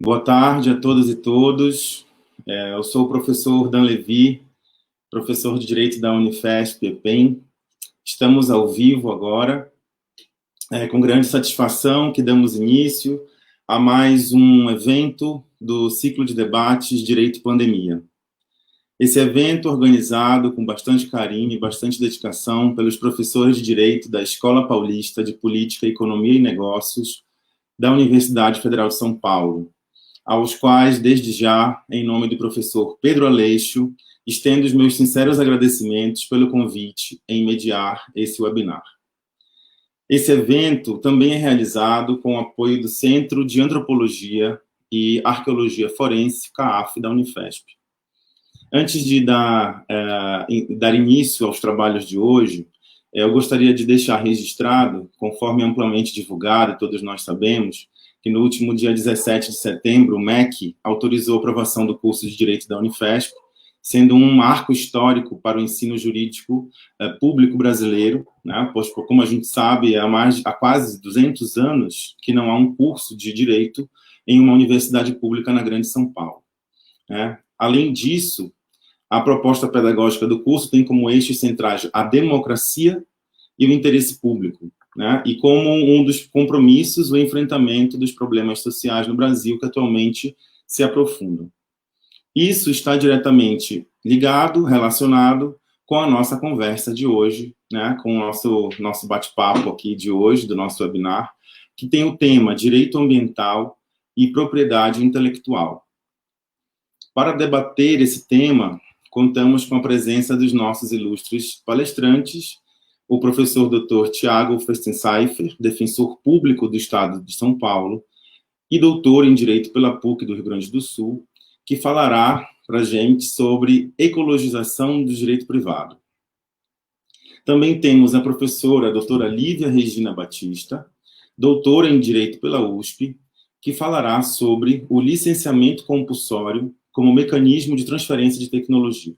Boa tarde a todas e todos. Eu sou o professor Dan Levi, professor de Direito da Unifesp, EPEM. Estamos ao vivo agora, com grande satisfação que damos início a mais um evento do ciclo de debates Direito e Pandemia. Esse evento organizado com bastante carinho e bastante dedicação pelos professores de Direito da Escola Paulista de Política, Economia e Negócios da Universidade Federal de São Paulo, aos quais, desde já, em nome do professor Pedro Aleixo, estendo os meus sinceros agradecimentos pelo convite em mediar esse webinar. Esse evento também é realizado com o apoio do Centro de Antropologia e Arqueologia Forense, CAAF, da Unifesp. Antes de dar início aos trabalhos de hoje, eu gostaria de deixar registrado, conforme amplamente divulgado, todos nós sabemos, que no último dia 17 de setembro, o MEC autorizou a aprovação do curso de Direito da Unifesp, sendo um marco histórico para o ensino jurídico público brasileiro, né? Pois, como a gente sabe, há quase 200 anos que não há um curso de Direito em uma universidade pública na Grande São Paulo, né? Além disso, a proposta pedagógica do curso tem como eixos centrais a democracia e o interesse público, né? E como um dos compromissos, o enfrentamento dos problemas sociais no Brasil que atualmente se aprofundam. Isso está diretamente ligado, relacionado com a nossa conversa de hoje, né? Com o nosso bate-papo aqui de hoje, do nosso webinar, que tem o tema Direito Ambiental e Propriedade Intelectual. Para debater esse tema, contamos com a presença dos nossos ilustres palestrantes, o professor Dr. Tiago Festenseifer, defensor público do Estado de São Paulo e doutor em Direito pela PUC do Rio Grande do Sul, que falará para a gente sobre ecologização do direito privado. Também temos a professora doutora Lívia Regina Batista, doutora em Direito pela USP, que falará sobre o licenciamento compulsório como mecanismo de transferência de tecnologia.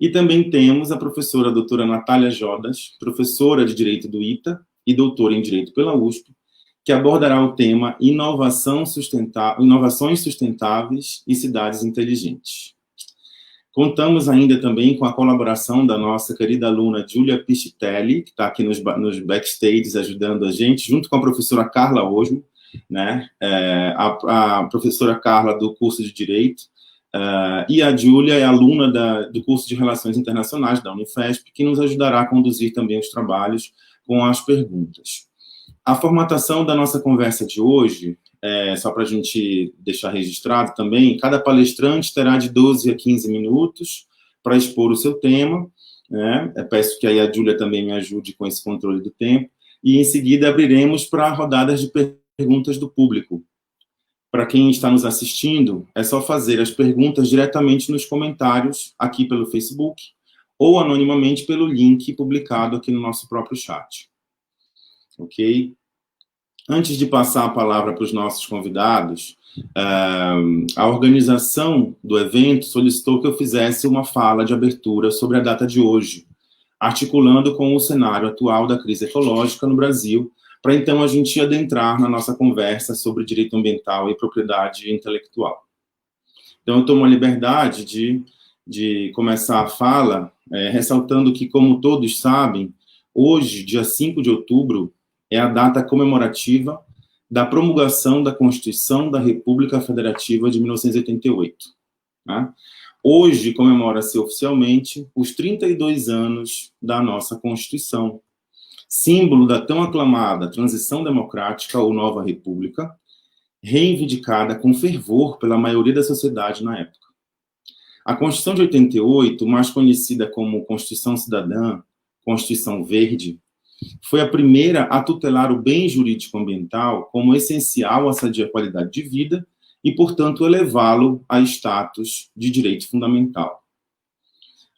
E também temos a professora doutora Natália Jodas, professora de Direito do ITA e doutora em Direito pela USP, que abordará o tema Inovações Sustentáveis e Cidades Inteligentes. Contamos ainda também com a colaboração da nossa querida aluna Giulia Pichitelli, que está aqui nos backstages ajudando a gente, junto com a professora Carla Osmo, né? A professora Carla do curso de Direito, e a Giulia é aluna do curso de Relações Internacionais da Unifesp, que nos ajudará a conduzir também os trabalhos com as perguntas. A formatação da nossa conversa de hoje, só para a gente deixar registrado também, cada palestrante terá de 12 a 15 minutos para expor o seu tema, né? Peço que aí a Giulia também me ajude com esse controle do tempo, e em seguida abriremos para rodadas de perguntas do público. Para quem está nos assistindo, é só fazer as perguntas diretamente nos comentários aqui pelo Facebook ou anonimamente pelo link publicado aqui no nosso próprio chat. Ok? Antes de passar a palavra para os nossos convidados, a organização do evento solicitou que eu fizesse uma fala de abertura sobre a data de hoje, articulando com o cenário atual da crise ecológica no Brasil, para então a gente adentrar na nossa conversa sobre direito ambiental e propriedade intelectual. Então, eu tomo a liberdade de começar a fala ressaltando que, como todos sabem, hoje, dia 5 de outubro, é a data comemorativa da promulgação da Constituição da República Federativa de 1988. Né? Hoje comemora-se oficialmente os 32 anos da nossa Constituição, símbolo da tão aclamada transição democrática ou nova república, reivindicada com fervor pela maioria da sociedade na época. A Constituição de 88, mais conhecida como Constituição Cidadã, Constituição Verde, foi a primeira a tutelar o bem jurídico ambiental como essencial à sadia qualidade de vida e, portanto, elevá-lo a status de direito fundamental.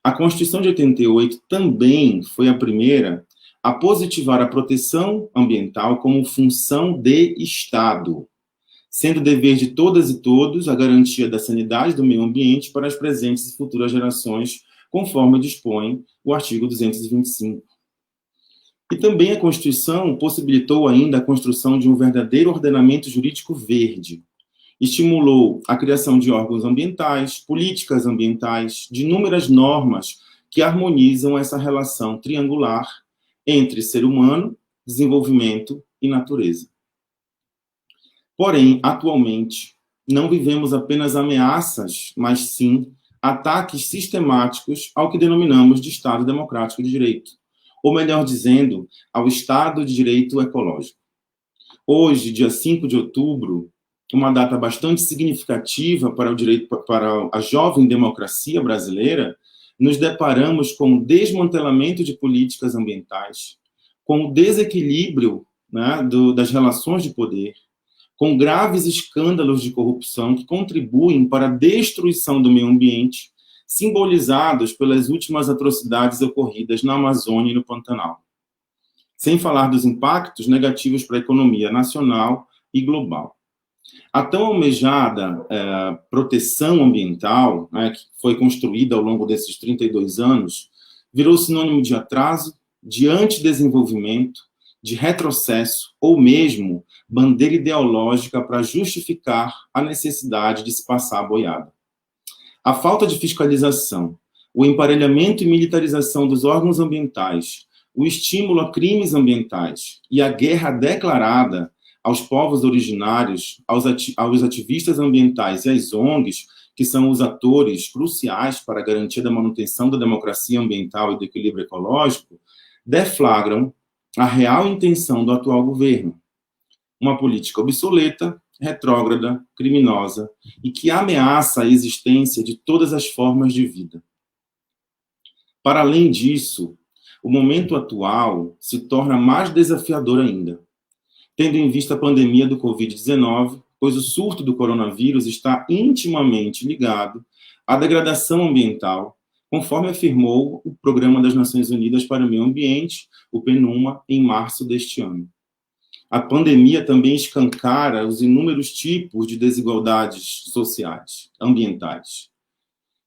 A Constituição de 88 também foi a primeira a positivar a proteção ambiental como função de Estado, sendo dever de todas e todos a garantia da sanidade do meio ambiente para as presentes e futuras gerações, conforme dispõe o artigo 225. E também a Constituição possibilitou ainda a construção de um verdadeiro ordenamento jurídico verde, Estimulou a criação de órgãos ambientais, políticas ambientais, de inúmeras normas que harmonizam essa relação triangular entre ser humano, desenvolvimento e natureza. Porém, atualmente, não vivemos apenas ameaças, mas sim ataques sistemáticos ao que denominamos de Estado Democrático de Direito, ou melhor dizendo, ao Estado de Direito Ecológico. Hoje, dia 5 de outubro, uma data bastante significativa para o direito, para a jovem democracia brasileira, nos deparamos com o desmantelamento de políticas ambientais, com o desequilíbrio, né, das relações de poder, com graves escândalos de corrupção que contribuem para a destruição do meio ambiente, simbolizados pelas últimas atrocidades ocorridas na Amazônia e no Pantanal. Sem falar dos impactos negativos para a economia nacional e global. A tão almejada proteção ambiental, né, que foi construída ao longo desses 32 anos, virou sinônimo de atraso, de antidesenvolvimento, de retrocesso, ou mesmo bandeira ideológica para justificar a necessidade de se passar a boiada. A falta de fiscalização, o emparelhamento e militarização dos órgãos ambientais, o estímulo a crimes ambientais e a guerra declarada aos povos originários, aos ativistas ambientais e às ONGs, que são os atores cruciais para a garantia da manutenção da democracia ambiental e do equilíbrio ecológico, deflagram a real intenção do atual governo. Uma política obsoleta, retrógrada, criminosa e que ameaça a existência de todas as formas de vida. Para além disso, o momento atual se torna mais desafiador ainda, tendo em vista a pandemia do Covid-19, pois o surto do coronavírus está intimamente ligado à degradação ambiental, conforme afirmou o Programa das Nações Unidas para o Meio Ambiente, o PNUMA, em março deste ano. A pandemia também escancara os inúmeros tipos de desigualdades sociais, ambientais.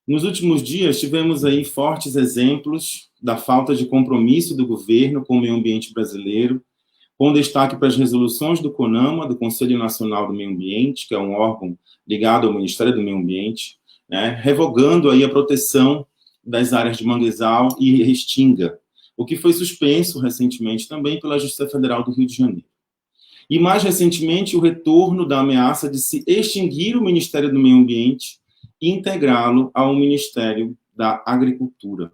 Nos últimos dias, tivemos aí fortes exemplos da falta de compromisso do governo com o meio ambiente brasileiro, com destaque para as resoluções do CONAMA, do Conselho Nacional do Meio Ambiente, que é um órgão ligado ao Ministério do Meio Ambiente, né, revogando aí a proteção das áreas de manguezal e restinga, o que foi suspenso recentemente também pela Justiça Federal do Rio de Janeiro. E, mais recentemente, o retorno da ameaça de se extinguir o Ministério do Meio Ambiente e integrá-lo ao Ministério da Agricultura.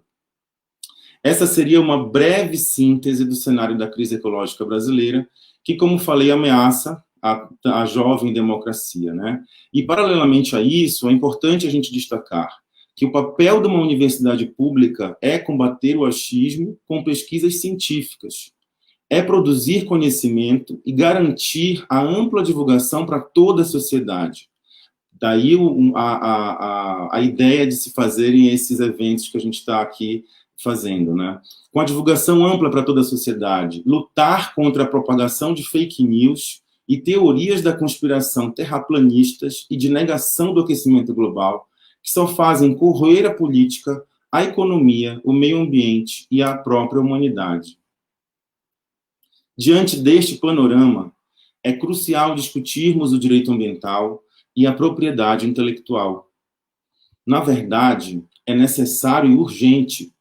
Essa seria uma breve síntese do cenário da crise ecológica brasileira, que, como falei, ameaça a jovem democracia, né? E, paralelamente a isso, é importante a gente destacar que o papel de uma universidade pública é combater o achismo com pesquisas científicas, é produzir conhecimento e garantir a ampla divulgação para toda a sociedade. Daí a ideia de se fazerem esses eventos que a gente está aqui fazendo, né? Com a divulgação ampla para toda a sociedade, lutar contra a propagação de fake news e teorias da conspiração terraplanistas e de negação do aquecimento global, que só fazem corroer a política, a economia, o meio ambiente e a própria humanidade. Diante deste panorama, é crucial discutirmos o direito ambiental e a propriedade intelectual. Na verdade, é necessário e urgente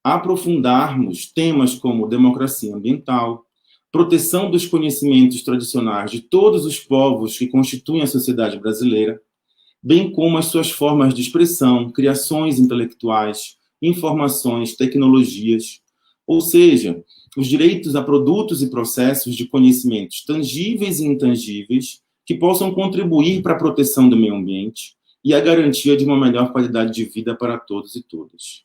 aprofundarmos temas como democracia ambiental, proteção dos conhecimentos tradicionais de todos os povos que constituem a sociedade brasileira, bem como as suas formas de expressão, criações intelectuais, informações, tecnologias, ou seja, os direitos a produtos e processos de conhecimentos tangíveis e intangíveis que possam contribuir para a proteção do meio ambiente e a garantia de uma melhor qualidade de vida para todos e todas.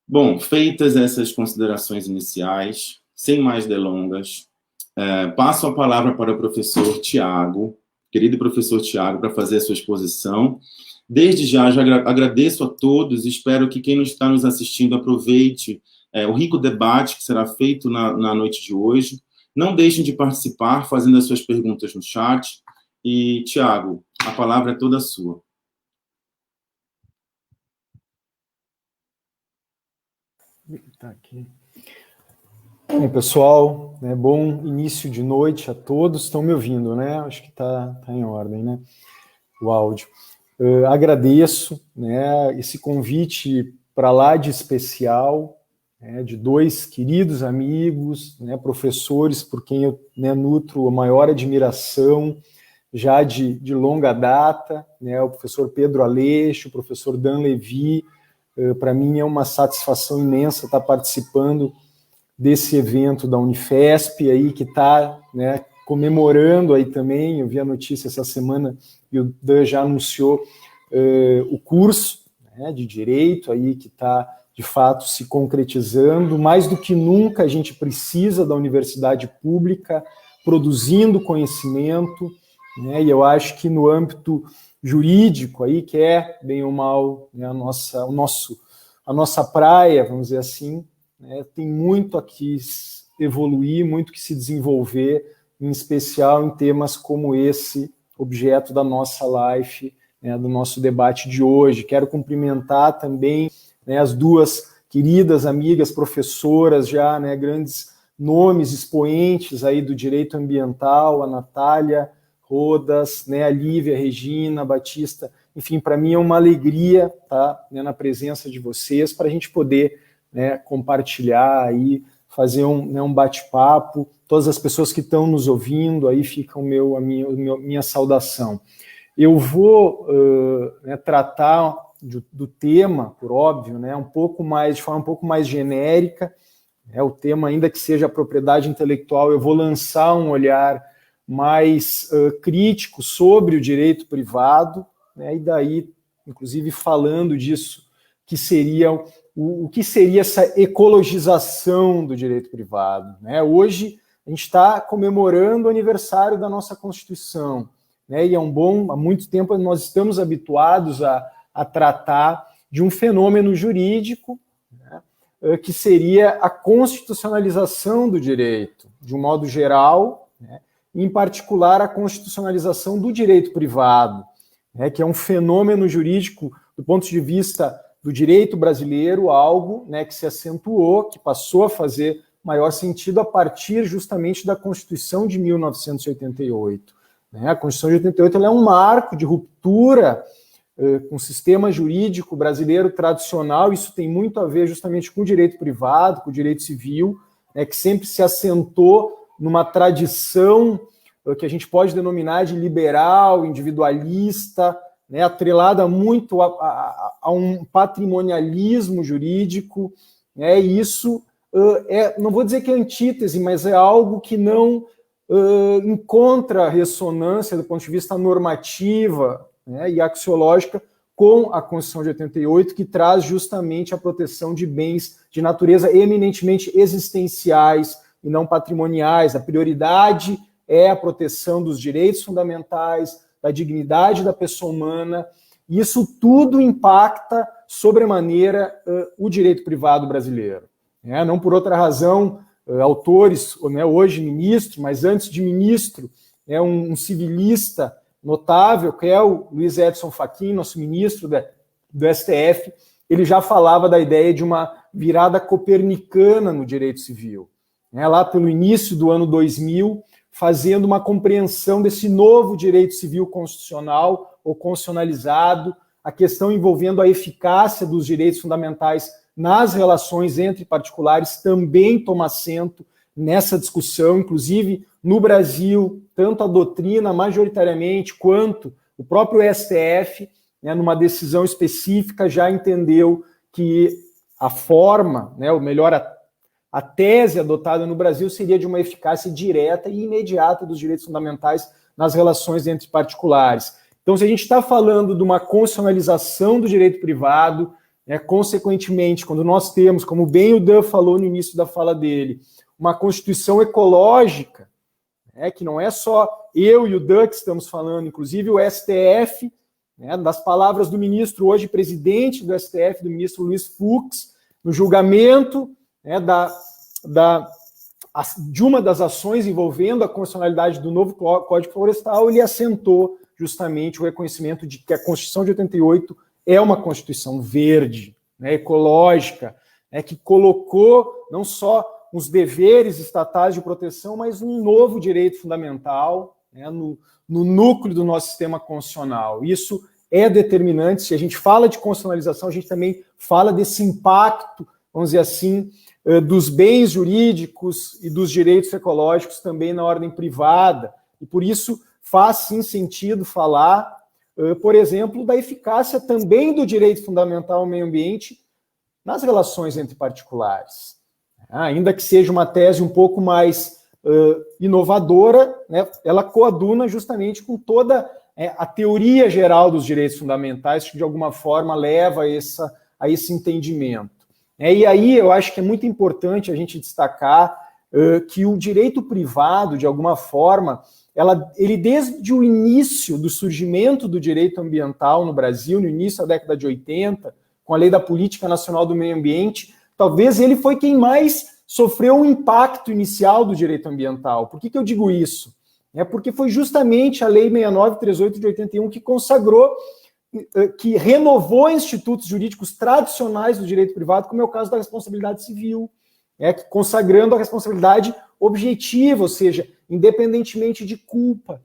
Bom, feitas essas considerações iniciais, sem mais delongas, passo a palavra para o professor Tiago, querido professor Tiago, para fazer a sua exposição. Desde já agradeço a todos, espero que quem está nos assistindo aproveite o rico debate que será feito na noite de hoje. Não deixem de participar, fazendo as suas perguntas no chat. E, Tiago, a palavra é toda sua. Tá aqui. Bom, pessoal, né, bom início de noite a todos. Estão me ouvindo, né? Acho que tá em ordem, né? O áudio. Agradeço, né, esse convite para lá de especial, né, de dois queridos amigos, né, professores por quem eu, né, nutro a maior admiração já de longa data, né, o professor Pedro Aleixo, o professor Dan Levy. Para mim é uma satisfação imensa estar participando desse evento da Unifesp aí que está, né, comemorando aí também. Eu vi a notícia essa semana e o Dan já anunciou o curso, né, de Direito aí que está de fato se concretizando. Mais do que nunca a gente precisa da universidade pública produzindo conhecimento, né, e eu acho que no âmbito jurídico aí, que é bem ou mal, né, a nossa praia, vamos dizer assim, né, tem muito a que evoluir, muito que se desenvolver, em especial em temas como esse objeto da nossa live, né, do nosso debate de hoje. Quero cumprimentar também, né, as duas queridas amigas professoras já, né, grandes nomes, expoentes aí do direito ambiental, a Natália Rodas, né, a Lívia, a Regina, a Batista. Enfim, para mim é uma alegria estar, né, na presença de vocês, para a gente poder, né, compartilhar aí, fazer um bate-papo. Todas as pessoas que estão nos ouvindo, aí fica a minha saudação. Eu vou né, tratar do tema, por óbvio, né, de forma um pouco mais genérica. O tema, ainda que seja a propriedade intelectual, eu vou lançar um olhar mais crítico sobre o direito privado, né, e daí, inclusive, falando disso, que seria o que seria essa ecologização do direito privado, né? Hoje a gente está comemorando o aniversário da nossa Constituição, né? E há muito tempo nós estamos habituados a tratar de um fenômeno jurídico, né, que seria a constitucionalização do direito, de um modo geral, né, em particular a constitucionalização do direito privado, né, que é um fenômeno jurídico do ponto de vista do direito brasileiro, algo, né, que se acentuou, que passou a fazer maior sentido a partir justamente da Constituição de 1988. Né? A Constituição de 88 ela é um marco de ruptura com o sistema jurídico brasileiro tradicional. Isso tem muito a ver justamente com o direito privado, com o direito civil, né, que sempre se assentou numa tradição que a gente pode denominar de liberal, individualista, né, atrelada muito a um patrimonialismo jurídico, né, e isso não vou dizer que é antítese, mas é algo que não encontra ressonância do ponto de vista normativa, né, e axiológica com a Constituição de 88, que traz justamente a proteção de bens de natureza eminentemente existenciais e não patrimoniais. A prioridade é a proteção dos direitos fundamentais, da dignidade da pessoa humana. Isso tudo impacta sobremaneira o direito privado brasileiro. Né? Não por outra razão, autores, né, hoje ministro, mas antes de ministro, um civilista notável, que é o Luiz Edson Fachin, nosso ministro do STF, ele já falava da ideia de uma virada copernicana no direito civil. Né? Lá pelo início do ano 2000, fazendo uma compreensão desse novo direito civil constitucional ou constitucionalizado, a questão envolvendo a eficácia dos direitos fundamentais nas relações entre particulares também toma assento nessa discussão. Inclusive, no Brasil, tanto a doutrina, majoritariamente, quanto o próprio STF, né, numa decisão específica, já entendeu que a forma, né, ou melhor, a tese adotada no Brasil seria de uma eficácia direta e imediata dos direitos fundamentais nas relações entre particulares. Então, se a gente está falando de uma constitucionalização do direito privado, né, consequentemente, quando nós temos, como bem o Dan falou no início da fala dele, uma Constituição ecológica, né, que não é só eu e o Dan que estamos falando, inclusive o STF, né, das palavras do ministro, hoje presidente do STF, do ministro Luiz Fux, no julgamento, né, de uma das ações envolvendo a constitucionalidade do novo Código Florestal, ele assentou justamente o reconhecimento de que a Constituição de 88 é uma Constituição verde, né, ecológica, né, que colocou não só os deveres estatais de proteção, mas um novo direito fundamental, né, no núcleo do nosso sistema constitucional. Isso é determinante. Se a gente fala de constitucionalização, a gente também fala desse impacto, vamos dizer assim, dos bens jurídicos e dos direitos ecológicos também na ordem privada. E por isso faz, sim, sentido falar, por exemplo, da eficácia também do direito fundamental ao meio ambiente nas relações entre particulares. Ainda que seja uma tese um pouco mais inovadora, né, ela coaduna justamente com toda a teoria geral dos direitos fundamentais, que de alguma forma leva a esse entendimento. E aí eu acho que é muito importante a gente destacar que o direito privado, de alguma forma, ele desde o início do surgimento do direito ambiental no Brasil, no início da década de 80, com a Lei da Política Nacional do Meio Ambiente, talvez ele foi quem mais sofreu um impacto inicial do direito ambiental. Por que eu digo isso? Porque foi justamente a Lei 6938 de 81 que consagrou, que renovou institutos jurídicos tradicionais do direito privado, como é o caso da responsabilidade civil, consagrando a responsabilidade objetiva, ou seja, independentemente de culpa.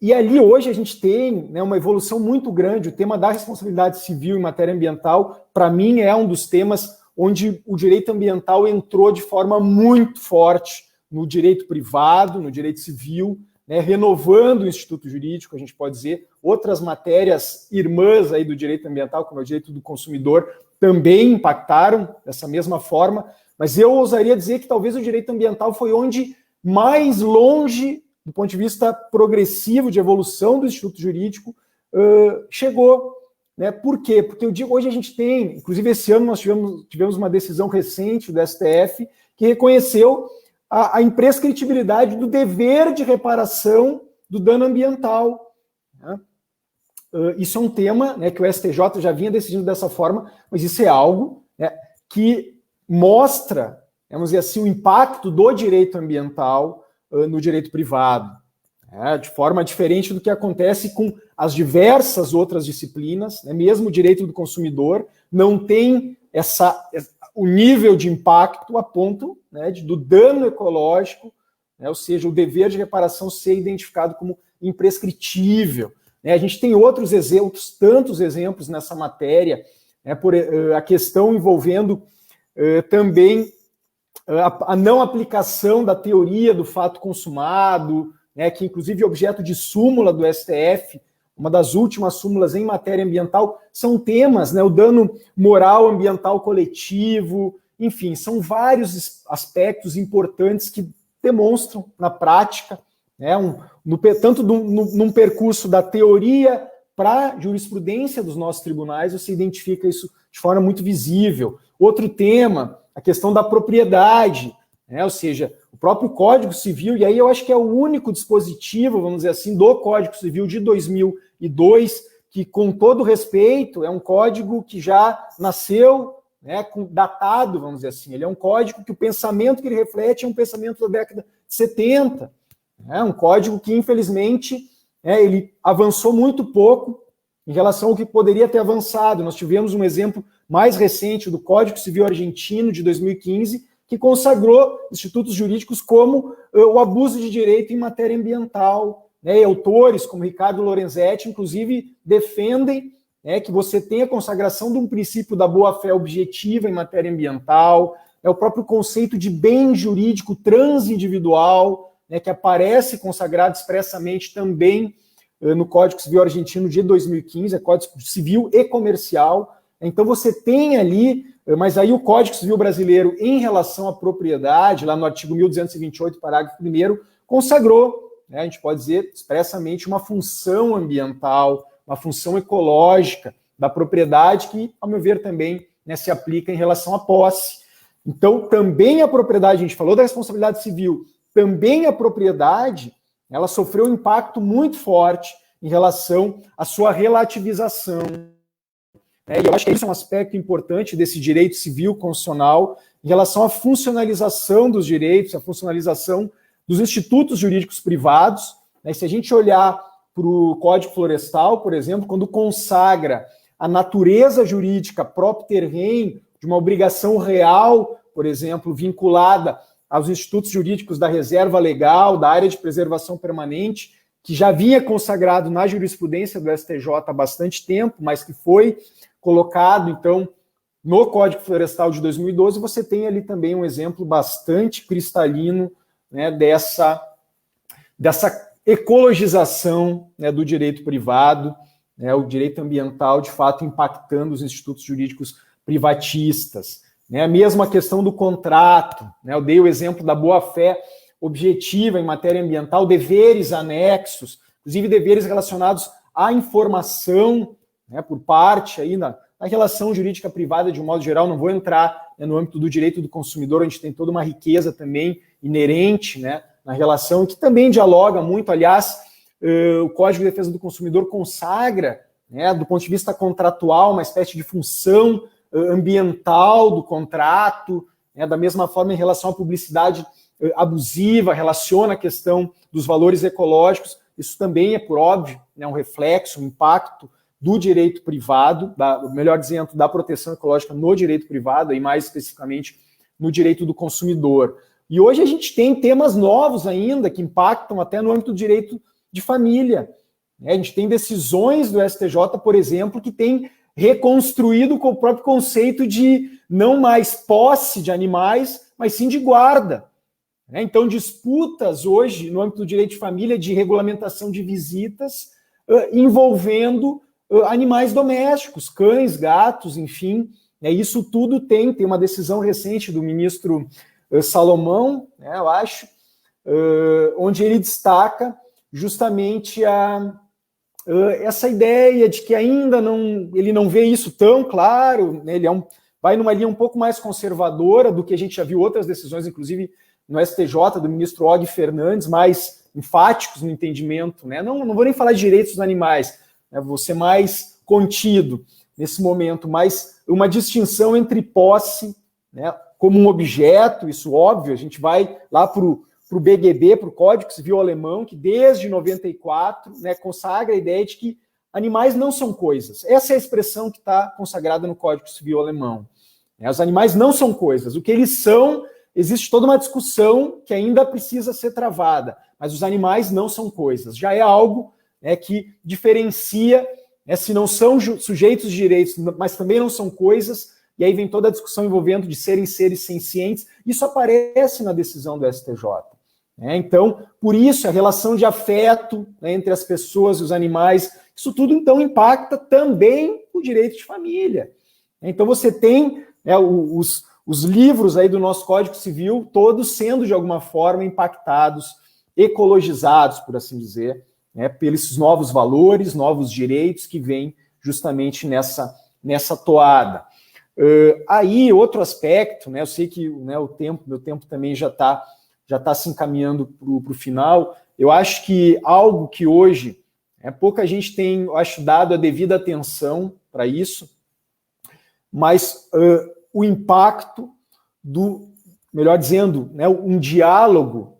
E ali hoje a gente tem uma evolução muito grande. O tema da responsabilidade civil em matéria ambiental, para mim, é um dos temas onde o direito ambiental entrou de forma muito forte no direito privado, no direito civil, renovando o instituto jurídico, a gente pode dizer. Outras matérias irmãs aí do direito ambiental, como é o direito do consumidor, também impactaram dessa mesma forma, mas eu ousaria dizer que talvez o direito ambiental foi onde mais longe, do ponto de vista progressivo de evolução do instituto jurídico, chegou. Por quê? Porque eu digo, hoje a gente tem, inclusive esse ano nós tivemos uma decisão recente do STF que reconheceu a imprescritibilidade do dever de reparação do dano ambiental. Isso é um tema que o STJ já vinha decidindo dessa forma, mas isso é algo que mostra, vamos dizer assim, o impacto do direito ambiental no direito privado, de forma diferente do que acontece com as diversas outras disciplinas, mesmo o direito do consumidor não tem o nível de impacto a ponto do dano ecológico, ou seja, o dever de reparação ser identificado como imprescritível. A gente tem outros exemplos, tantos exemplos nessa matéria, por a questão envolvendo também a não aplicação da teoria do fato consumado, que inclusive é objeto de súmula do STF, uma das últimas súmulas em matéria ambiental, são temas, o dano moral ambiental coletivo, enfim, são vários aspectos importantes que demonstram na prática, tanto num percurso da teoria para a jurisprudência dos nossos tribunais, você identifica isso de forma muito visível. Outro tema, a questão da propriedade, ou seja, o próprio Código Civil, e aí eu acho que é o único dispositivo, vamos dizer assim, do Código Civil de 2002, que, com todo respeito, é um código que já nasceu datado, vamos dizer assim. Ele é um código que o pensamento que ele reflete é um pensamento da década de 70. Um código que, infelizmente, ele avançou muito pouco em relação ao que poderia ter avançado. Nós tivemos um exemplo mais recente do Código Civil Argentino, de 2015, que consagrou institutos jurídicos como o abuso de direito em matéria ambiental. Autores como Ricardo Lorenzetti, inclusive, defendem que você tenha a consagração de um princípio da boa-fé objetiva em matéria ambiental, o próprio conceito de bem jurídico transindividual, que aparece consagrado expressamente também no Código Civil Argentino de 2015, é Código Civil e Comercial. Então você tem ali, mas aí o Código Civil brasileiro, em relação à propriedade, lá no artigo 1228, parágrafo 1º, consagrou, a gente pode dizer expressamente, uma função ambiental, uma função ecológica da propriedade que, ao meu ver, também se aplica em relação à posse. Então, também a propriedade, a gente falou da responsabilidade civil, também a propriedade, ela sofreu um impacto muito forte em relação à sua relativização. E eu acho que isso é um aspecto importante desse direito civil constitucional em relação à funcionalização dos direitos, à funcionalização dos institutos jurídicos privados. Se a gente olhar para o Código Florestal, por exemplo, quando consagra a natureza jurídica propter rem de uma obrigação real por exemplo, vinculada aos institutos jurídicos da reserva legal, da área de preservação permanente, que já vinha consagrado na jurisprudência do STJ há bastante tempo, mas que foi colocado, então, no Código Florestal de 2012, você tem ali também um exemplo bastante cristalino, né, dessa ecologização, né, do direito privado, né, o direito ambiental, de fato, impactando os institutos jurídicos privatistas. Né, a mesma questão do contrato, né, eu dei o exemplo da boa-fé objetiva em matéria ambiental, deveres anexos, inclusive deveres relacionados à informação, né, por parte aí na relação jurídica privada de um modo geral. Não vou entrar, né, no âmbito do direito do consumidor, onde tem toda uma riqueza também inerente, né, na relação, que também dialoga muito. Aliás, o Código de Defesa do Consumidor consagra, né, do ponto de vista contratual, uma espécie de função ambiental do contrato, né, da mesma forma em relação à publicidade abusiva, relaciona a questão dos valores ecológicos. Isso também é, por óbvio, né, um reflexo, um impacto do direito privado, melhor dizendo, da proteção ecológica no direito privado, e mais especificamente no direito do consumidor. E hoje a gente tem temas novos ainda que impactam até no âmbito do direito de família. A gente tem decisões do STJ, por exemplo, que tem reconstruído com o próprio conceito de não mais posse de animais, mas sim de guarda. Então, disputas hoje no âmbito do direito de família de regulamentação de visitas envolvendo animais domésticos, cães, gatos, enfim. Isso tudo tem uma decisão recente do ministro Salomão, né, eu acho, onde ele destaca justamente essa ideia de que ainda ele não vê isso tão claro, né, ele vai numa linha um pouco mais conservadora do que a gente já viu outras decisões, inclusive no STJ, do ministro Og Fernandes, mais enfáticos no entendimento, né? Não vou nem falar de direitos dos animais, né? Vou ser mais contido nesse momento, mas uma distinção entre posse, né, como um objeto, isso óbvio, a gente vai lá para o BGB, para o Código Civil Alemão, que desde 94, né, consagra a ideia de que animais não são coisas. Essa é a expressão que está consagrada no Código Civil Alemão. Os animais não são coisas. O que eles são, existe toda uma discussão que ainda precisa ser travada, mas os animais não são coisas. Já é algo, né, que diferencia, né, se não são sujeitos de direitos, mas também não são coisas. E aí vem toda a discussão envolvendo de serem seres sencientes. Isso aparece na decisão do STJ. Então, por isso, a relação de afeto, né, entre as pessoas e os animais, isso tudo, então, impacta também o direito de família. Então, você tem, né, os livros aí do nosso Código Civil, todos sendo, de alguma forma, impactados, ecologizados, por assim dizer, né, pelos novos valores, novos direitos que vêm justamente nessa toada. Aí, outro aspecto, né, eu sei que, né, meu tempo também já está se encaminhando para o final. Eu acho que algo que hoje pouca gente tem, eu acho, dado a devida atenção para isso, mas o impacto melhor dizendo, né, um diálogo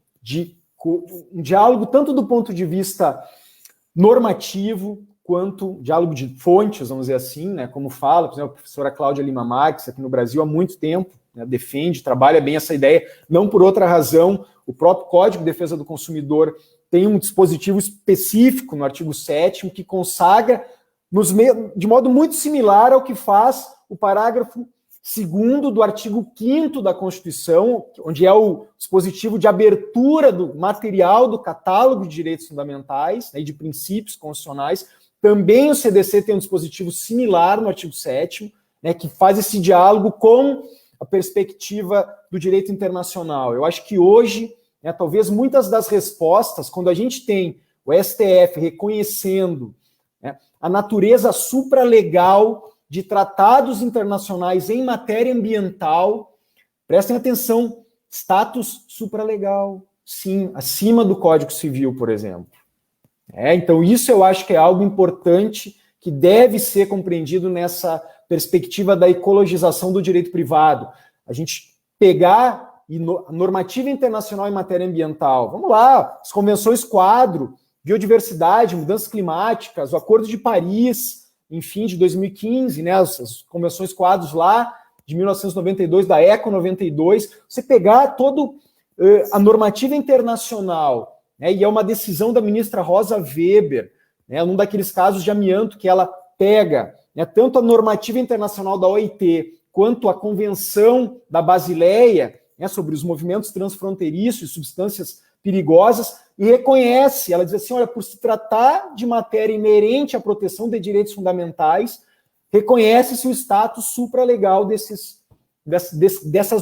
tanto do ponto de vista normativo, quanto diálogo de fontes, vamos dizer assim, né, como fala, por exemplo, a professora Cláudia Lima Marques, aqui no Brasil há muito tempo, né, defende, trabalha bem essa ideia, não por outra razão. O próprio Código de Defesa do Consumidor tem um dispositivo específico no artigo 7º que consagra de modo muito similar ao que faz o parágrafo 2º do artigo 5º da Constituição, onde é o dispositivo de abertura do material do catálogo de direitos fundamentais, né, e de princípios constitucionais. Também o CDC tem um dispositivo similar no artigo 7º, né, que faz esse diálogo com a perspectiva do direito internacional. Eu acho que hoje, né, talvez muitas das respostas, quando a gente tem o STF reconhecendo, né, a natureza supralegal de tratados internacionais em matéria ambiental, prestem atenção, status supralegal, sim, acima do Código Civil, por exemplo. Então isso eu acho que é algo importante que deve ser compreendido nessa perspectiva da ecologização do direito privado. A gente pegar a normativa internacional em matéria ambiental, vamos lá, as convenções quadro, biodiversidade, mudanças climáticas, o Acordo de Paris, enfim, de 2015, né, as convenções quadros lá, de 1992, da ECO 92, você pegar toda a normativa internacional, né, e é uma decisão da ministra Rosa Weber, né, num daqueles casos de amianto que ela pega, né, tanto a normativa internacional da OIT quanto a Convenção da Basileia, né, sobre os movimentos transfronteiriços e substâncias perigosas, e reconhece, ela diz assim, olha, por se tratar de matéria inerente à proteção de direitos fundamentais, reconhece-se o status supralegal dessas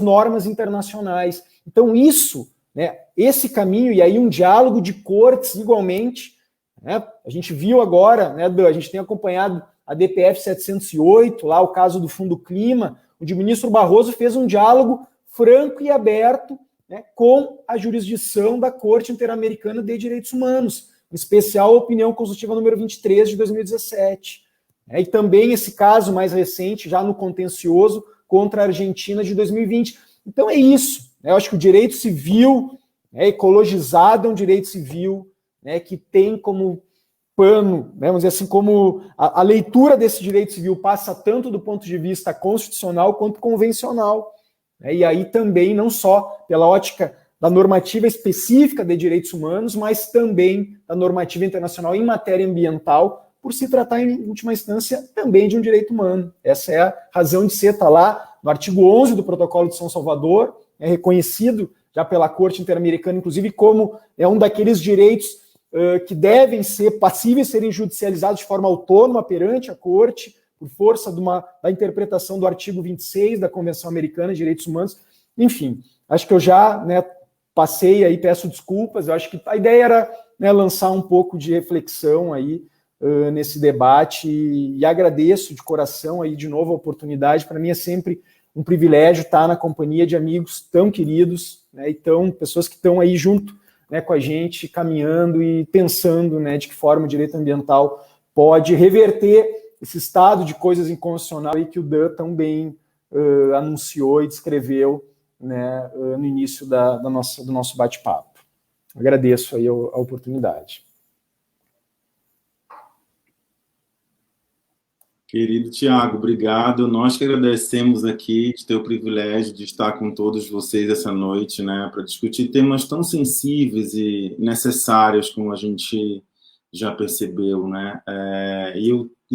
normas internacionais. Então isso, né, esse caminho, e aí um diálogo de cortes igualmente, né, a gente viu agora, né, a gente tem acompanhado a DPF 708, lá o caso do Fundo Clima, onde o ministro Barroso fez um diálogo franco e aberto, né, com a jurisdição da Corte Interamericana de Direitos Humanos, em especial a opinião consultiva número 23 de 2017. E também esse caso mais recente, já no contencioso, contra a Argentina de 2020. Então é isso. Né, eu acho que o direito civil, né, ecologizado, é um direito civil, né, que tem como pano, né, vamos dizer assim, como a leitura desse direito civil passa tanto do ponto de vista constitucional quanto convencional. E aí também, não só pela ótica da normativa específica de direitos humanos, mas também da normativa internacional em matéria ambiental, por se tratar, em última instância, também de um direito humano. Essa é a razão de ser, está lá no artigo 11 do Protocolo de São Salvador, é reconhecido já pela Corte Interamericana, inclusive, como é um daqueles direitos que devem ser passíveis de serem judicializados de forma autônoma perante a Corte, por força da interpretação do artigo 26 da Convenção Americana de Direitos Humanos. Enfim, acho que eu já, né, passei aí, peço desculpas, eu acho que a ideia era, né, lançar um pouco de reflexão aí nesse debate e agradeço de coração aí de novo a oportunidade. Para mim é sempre um privilégio estar na companhia de amigos tão queridos, né, e pessoas que estão aí junto, né, com a gente, caminhando e pensando, né, de que forma o direito ambiental pode reverter esse estado de coisas inconstitucional aí que o Dan tão bem anunciou e descreveu, né, no início do nosso bate-papo. Agradeço aí a oportunidade. Querido Tiago, obrigado. Nós que agradecemos aqui de ter o privilégio de estar com todos vocês essa noite, né, para discutir temas tão sensíveis e necessários como a gente já percebeu, né? E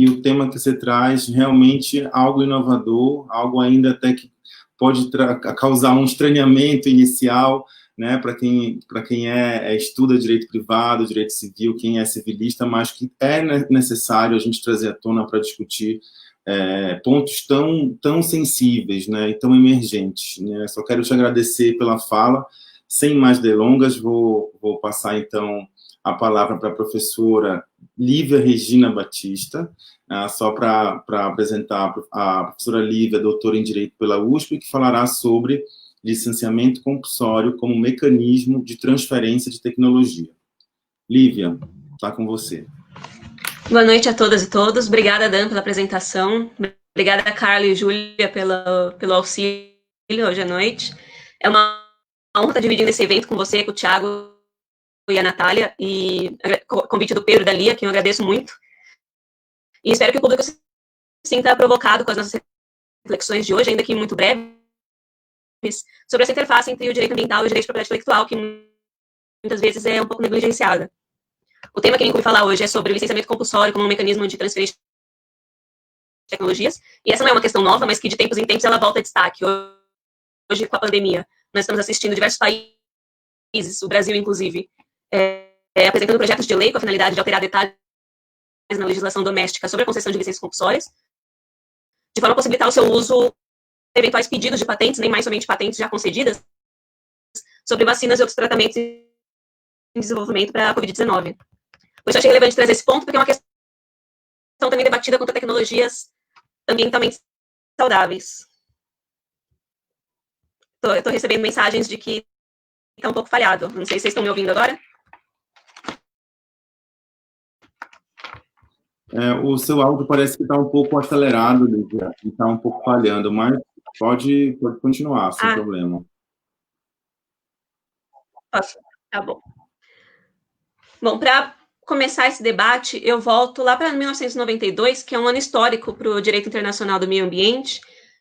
o tema que você traz realmente algo inovador, algo ainda até que pode causar um estranhamento inicial, né, para quem estuda direito privado, direito civil, quem é civilista, mas que é necessário a gente trazer à tona para discutir pontos tão sensíveis, né, e tão emergentes, né. Só quero te agradecer pela fala. Sem mais delongas, vou passar então a palavra para a professora Lívia Regina Batista, só para apresentar a professora Lívia, doutora em Direito pela USP, que falará sobre licenciamento compulsório como mecanismo de transferência de tecnologia. Lívia, está com você. Boa noite a todas e todos. Obrigada, Dan, pela apresentação. Obrigada, Carla e Júlia, pelo auxílio hoje à noite. É uma honra estar dividindo esse evento com você, com o Tiago e a Natália, e convite do Pedro e da Lia, que eu agradeço muito. E espero que o público se sinta provocado com as nossas reflexões de hoje, ainda que muito breves, sobre essa interface entre o direito ambiental e o direito de propriedade intelectual, que muitas vezes é um pouco negligenciada. O tema que a gente vai falar hoje é sobre o licenciamento compulsório como um mecanismo de transferência de tecnologias, e essa não é uma questão nova, mas que de tempos em tempos ela volta a destaque. Hoje, com a pandemia, nós estamos assistindo diversos países, o Brasil inclusive, apresentando projetos de lei com a finalidade de alterar detalhes na legislação doméstica sobre a concessão de licenças compulsórias, de forma a possibilitar o seu uso eventuais pedidos de patentes, nem mais somente patentes já concedidas, sobre vacinas e outros tratamentos em desenvolvimento para a Covid-19. Eu achei relevante trazer esse ponto, porque é uma questão também debatida contra tecnologias ambientalmente saudáveis. Estou recebendo mensagens de que está um pouco falhado. Não sei se vocês estão me ouvindo agora. O seu áudio parece que está um pouco acelerado, Lívia, e está um pouco falhando, mas pode continuar, sem problema. Posso? Tá bom. Bom, para começar esse debate, eu volto lá para 1992, que é um ano histórico para o direito internacional do meio ambiente,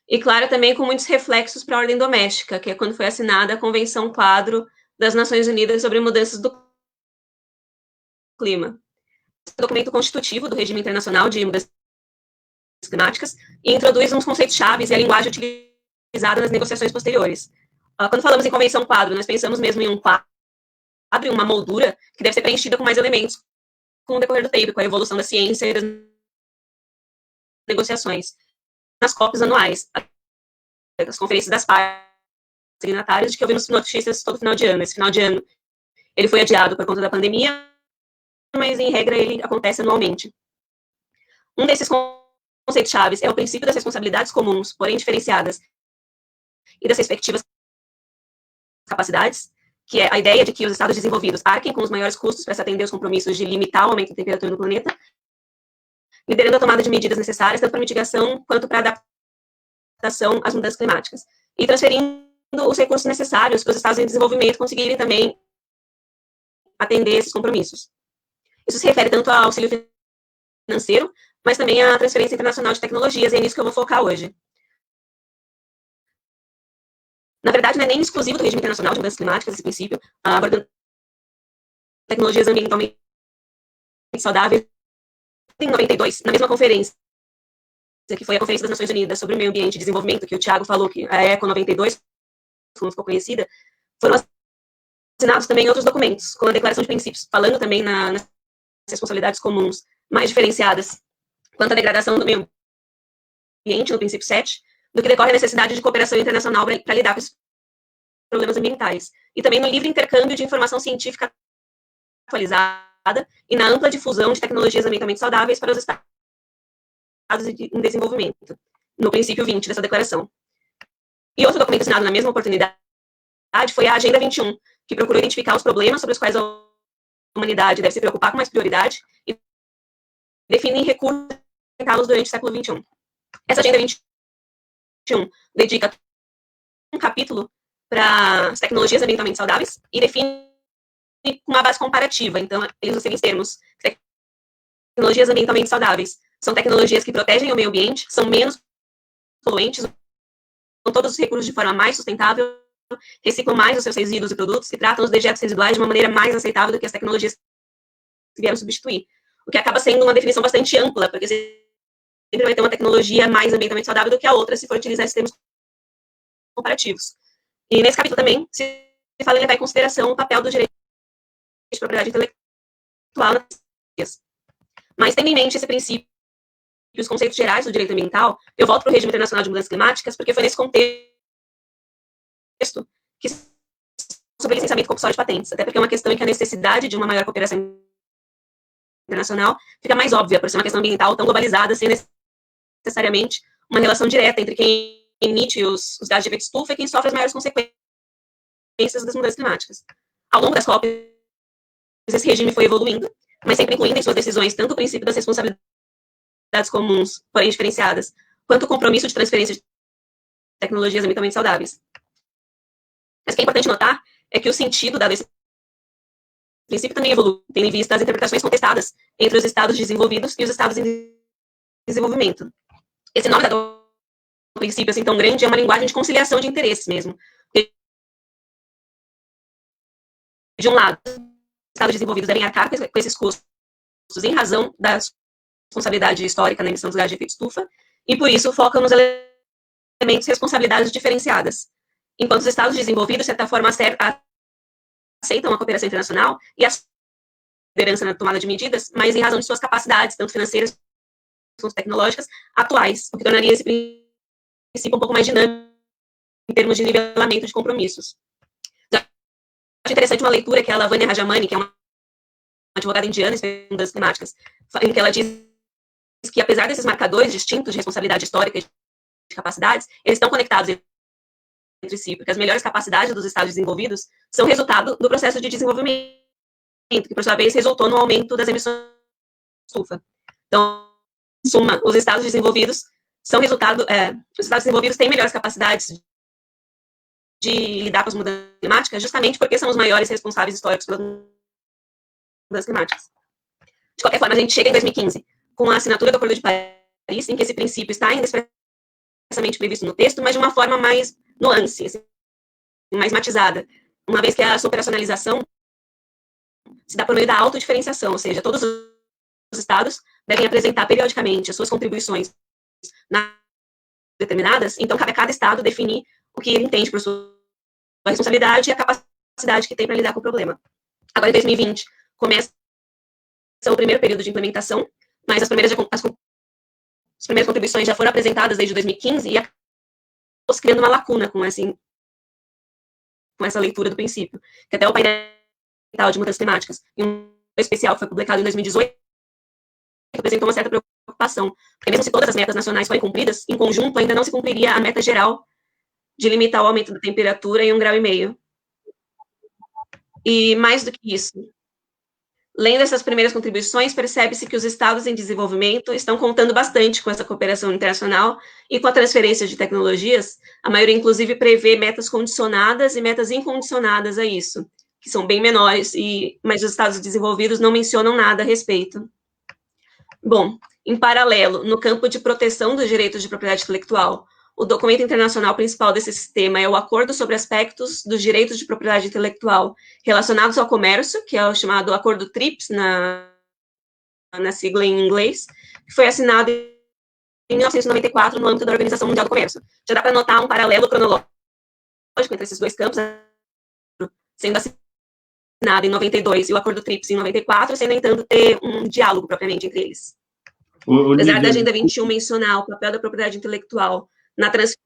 e, claro, também com muitos reflexos para a ordem doméstica, que é quando foi assinada a Convenção Quadro das Nações Unidas sobre Mudanças do Clima. É um documento constitutivo do regime internacional de mudanças climáticas e introduz uns conceitos chaves e a linguagem utilizada nas negociações posteriores. Quando falamos em Convenção Quadro, nós pensamos mesmo em um quadro, em uma moldura que deve ser preenchida com mais elementos com o decorrer do tempo, com a evolução da ciência e das negociações. Nas COPs anuais, as conferências das partes signatárias, de que ouvimos notícias todo final de ano. Esse final de ano, ele foi adiado por conta da pandemia, mas, em regra, ele acontece anualmente. Um desses conceitos chaves é o princípio das responsabilidades comuns, porém diferenciadas, e das respectivas capacidades, que é a ideia de que os estados desenvolvidos arquem com os maiores custos para se atender aos compromissos de limitar o aumento da temperatura do planeta, liderando a tomada de medidas necessárias tanto para mitigação quanto para adaptação às mudanças climáticas, e transferindo os recursos necessários para os estados em desenvolvimento conseguirem também atender esses compromissos. Isso se refere tanto ao auxílio financeiro, mas também à transferência internacional de tecnologias, e é nisso que eu vou focar hoje. Na verdade, não é nem exclusivo do regime internacional de mudanças climáticas esse princípio, abordando tecnologias ambientalmente saudáveis. Em 92, na mesma conferência, que foi a Conferência das Nações Unidas sobre o Meio Ambiente e Desenvolvimento, que o Thiago falou, que a ECO 92, como ficou conhecida, foram assinados também outros documentos, com a declaração de princípios, falando também nas responsabilidades comuns mais diferenciadas quanto à degradação do meio ambiente, no princípio 7, do que decorre a necessidade de cooperação internacional para lidar com os problemas ambientais. E também no livre intercâmbio de informação científica atualizada e na ampla difusão de tecnologias ambientalmente saudáveis para os estados em desenvolvimento, no princípio 20 dessa declaração. E outro documento assinado na mesma oportunidade foi a Agenda 21, que procurou identificar os problemas sobre os quais a humanidade deve se preocupar com mais prioridade e define recursos para enfrentá-los durante o século XXI. Essa Agenda 21 dedica um capítulo para as tecnologias ambientalmente saudáveis e define uma base comparativa. Então, eles usam os termos tecnologias ambientalmente saudáveis. São tecnologias que protegem o meio ambiente, são menos poluentes, usam todos os recursos de forma mais sustentável, reciclam mais os seus resíduos e produtos e tratam os dejetos residuais de uma maneira mais aceitável do que as tecnologias que vieram substituir. O que acaba sendo uma definição bastante ampla, porque sempre vai ter uma tecnologia mais ambientalmente saudável do que a outra, se for utilizar esses termos comparativos. E nesse capítulo também se fala em levar em consideração o papel do direito de propriedade intelectual nas ciências. Mas, tendo em mente esse princípio e os conceitos gerais do direito ambiental, eu volto para o regime internacional de mudanças climáticas, porque foi nesse contexto que sobre licenciamento compulsório de patentes, até porque é uma questão em que a necessidade de uma maior cooperação internacional fica mais óbvia, por ser uma questão ambiental tão globalizada, sem necessariamente uma relação direta entre quem emite os gases de efeito estufa e quem sofre as maiores consequências das mudanças climáticas. Ao longo das COPs, esse regime foi evoluindo, mas sempre incluindo em suas decisões tanto o princípio das responsabilidades comuns, porém diferenciadas, quanto o compromisso de transferência de tecnologias ambientalmente saudáveis. Mas o que é importante notar é que o sentido dado a esse princípio também evolui, tendo em vista as interpretações contestadas entre os estados desenvolvidos e os estados em desenvolvimento. Esse nome dado ao princípio assim tão grande é uma linguagem de conciliação de interesses mesmo. Porque, de um lado, os estados desenvolvidos devem arcar com esses custos em razão da responsabilidade histórica na emissão dos gases de efeito estufa, e por isso focam nos elementos de responsabilidades diferenciadas. Enquanto os estados desenvolvidos, de certa forma, aceitam a cooperação internacional e a liderança na tomada de medidas, mas em razão de suas capacidades, tanto financeiras quanto tecnológicas, atuais, o que tornaria esse princípio um pouco mais dinâmico em termos de nivelamento de compromissos. Eu acho interessante uma leitura que a Lavanya Rajamani, que é uma advogada indiana em mudanças climáticas, em que ela diz que, apesar desses marcadores distintos de responsabilidade histórica e de capacidades, eles estão conectados entre si, porque as melhores capacidades dos estados desenvolvidos são resultado do processo de desenvolvimento, que, por sua vez, resultou no aumento das emissões de estufa. Então, em suma, os estados desenvolvidos são resultado, os estados desenvolvidos têm melhores capacidades de lidar com as mudanças climáticas, justamente porque são os maiores responsáveis históricos pelas mudanças climáticas. De qualquer forma, a gente chega em 2015, com a assinatura do Acordo de Paris, em que esse princípio está ainda expressamente previsto no texto, mas de uma forma mais nuance, assim, mais matizada, uma vez que a sua operacionalização se dá por meio da autodiferenciação, ou seja, todos os estados devem apresentar periodicamente as suas contribuições determinadas, então cabe a cada estado definir o que ele entende por sua responsabilidade e a capacidade que tem para lidar com o problema. Agora, em 2020, começa o primeiro período de implementação, mas as primeiras contribuições já foram apresentadas desde 2015 e acabou criando uma lacuna com essa leitura do princípio, que até o painel de mudanças climáticas, em um especial que foi publicado em 2018, apresentou uma certa preocupação, porque mesmo se todas as metas nacionais forem cumpridas, em conjunto ainda não se cumpriria a meta geral de limitar o aumento da temperatura em 1,5 graus. E mais do que isso, lendo essas primeiras contribuições, percebe-se que os estados em desenvolvimento estão contando bastante com essa cooperação internacional e com a transferência de tecnologias. A maioria, inclusive, prevê metas condicionadas e metas incondicionadas a isso, que são bem menores, mas os estados desenvolvidos não mencionam nada a respeito. Bom, em paralelo, no campo de proteção dos direitos de propriedade intelectual, o documento internacional principal desse sistema é o Acordo sobre Aspectos dos Direitos de Propriedade Intelectual relacionados ao comércio, que é o chamado Acordo TRIPS, na sigla em inglês, que foi assinado em 1994 no âmbito da Organização Mundial do Comércio. Já dá para notar um paralelo cronológico entre esses dois campos, sendo assinado em 92 e o Acordo TRIPS em 94, sem, no entanto, ter um diálogo propriamente entre eles. Apesar da Agenda 21 mencionar o papel da propriedade intelectual na transferência...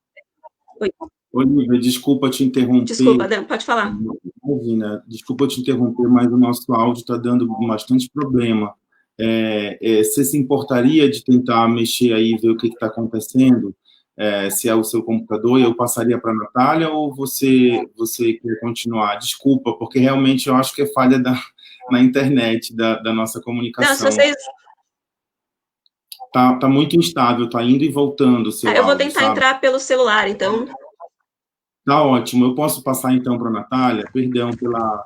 Olivia, desculpa te interromper. Desculpa, Dan, pode falar. Imagina, desculpa te interromper, mas o nosso áudio está dando bastante problema. Você se importaria de tentar mexer aí e ver o que está acontecendo? Se é o seu computador, eu passaria para a Natália ou você quer continuar? Desculpa, porque realmente eu acho que é falha na internet, da nossa comunicação. Não, se vocês... Tá muito instável, tá indo e voltando o seu áudio, eu vou tentar entrar pelo celular, então... Tá ótimo. Eu posso passar, então, para a Natália? Perdão pela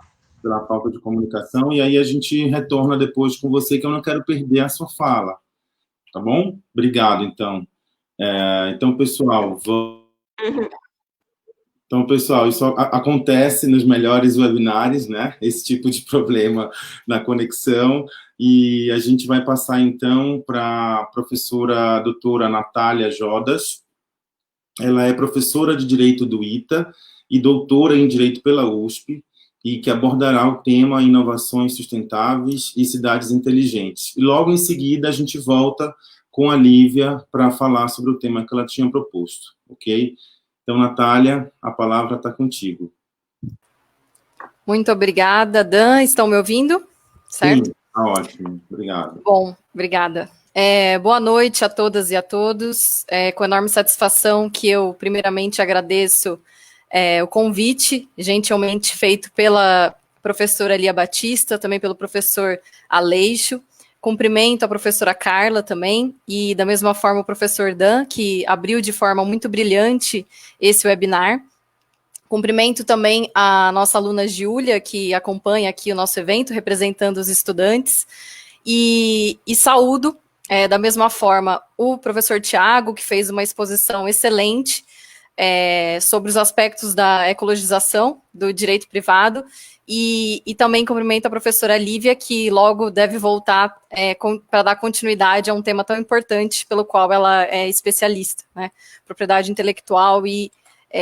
falta de comunicação, e aí a gente retorna depois com você, que eu não quero perder a sua fala. Tá bom? Obrigado, então. Então, pessoal, Então, pessoal, isso acontece nos melhores webinários, né? Esse tipo de problema na conexão. E a gente vai passar, então, para a professora doutora Natália Jodas. Ela é professora de Direito do ITA e doutora em Direito pela USP, e que abordará o tema Inovações Sustentáveis e Cidades Inteligentes. E logo em seguida a gente volta com a Lívia para falar sobre o tema que ela tinha proposto, ok? Então, Natália, a palavra está contigo. Muito obrigada, Dan. Estão me ouvindo? Certo? Sim, está ótimo. Obrigado. Bom, obrigada. Boa noite a todas e a todos. Com enorme satisfação que eu, primeiramente, agradeço o convite, gentilmente feito pela professora Lia Batista, também pelo professor Aleixo. Cumprimento a professora Carla também, e da mesma forma o professor Dan, que abriu de forma muito brilhante esse webinar. Cumprimento também a nossa aluna Giulia, que acompanha aqui o nosso evento, representando os estudantes, e saúdo, da mesma forma, o professor Tiago, que fez uma exposição excelente sobre os aspectos da ecologização do direito privado, e também cumprimento a professora Lívia, que logo deve voltar para dar continuidade a um tema tão importante pelo qual ela é especialista, né? Propriedade intelectual e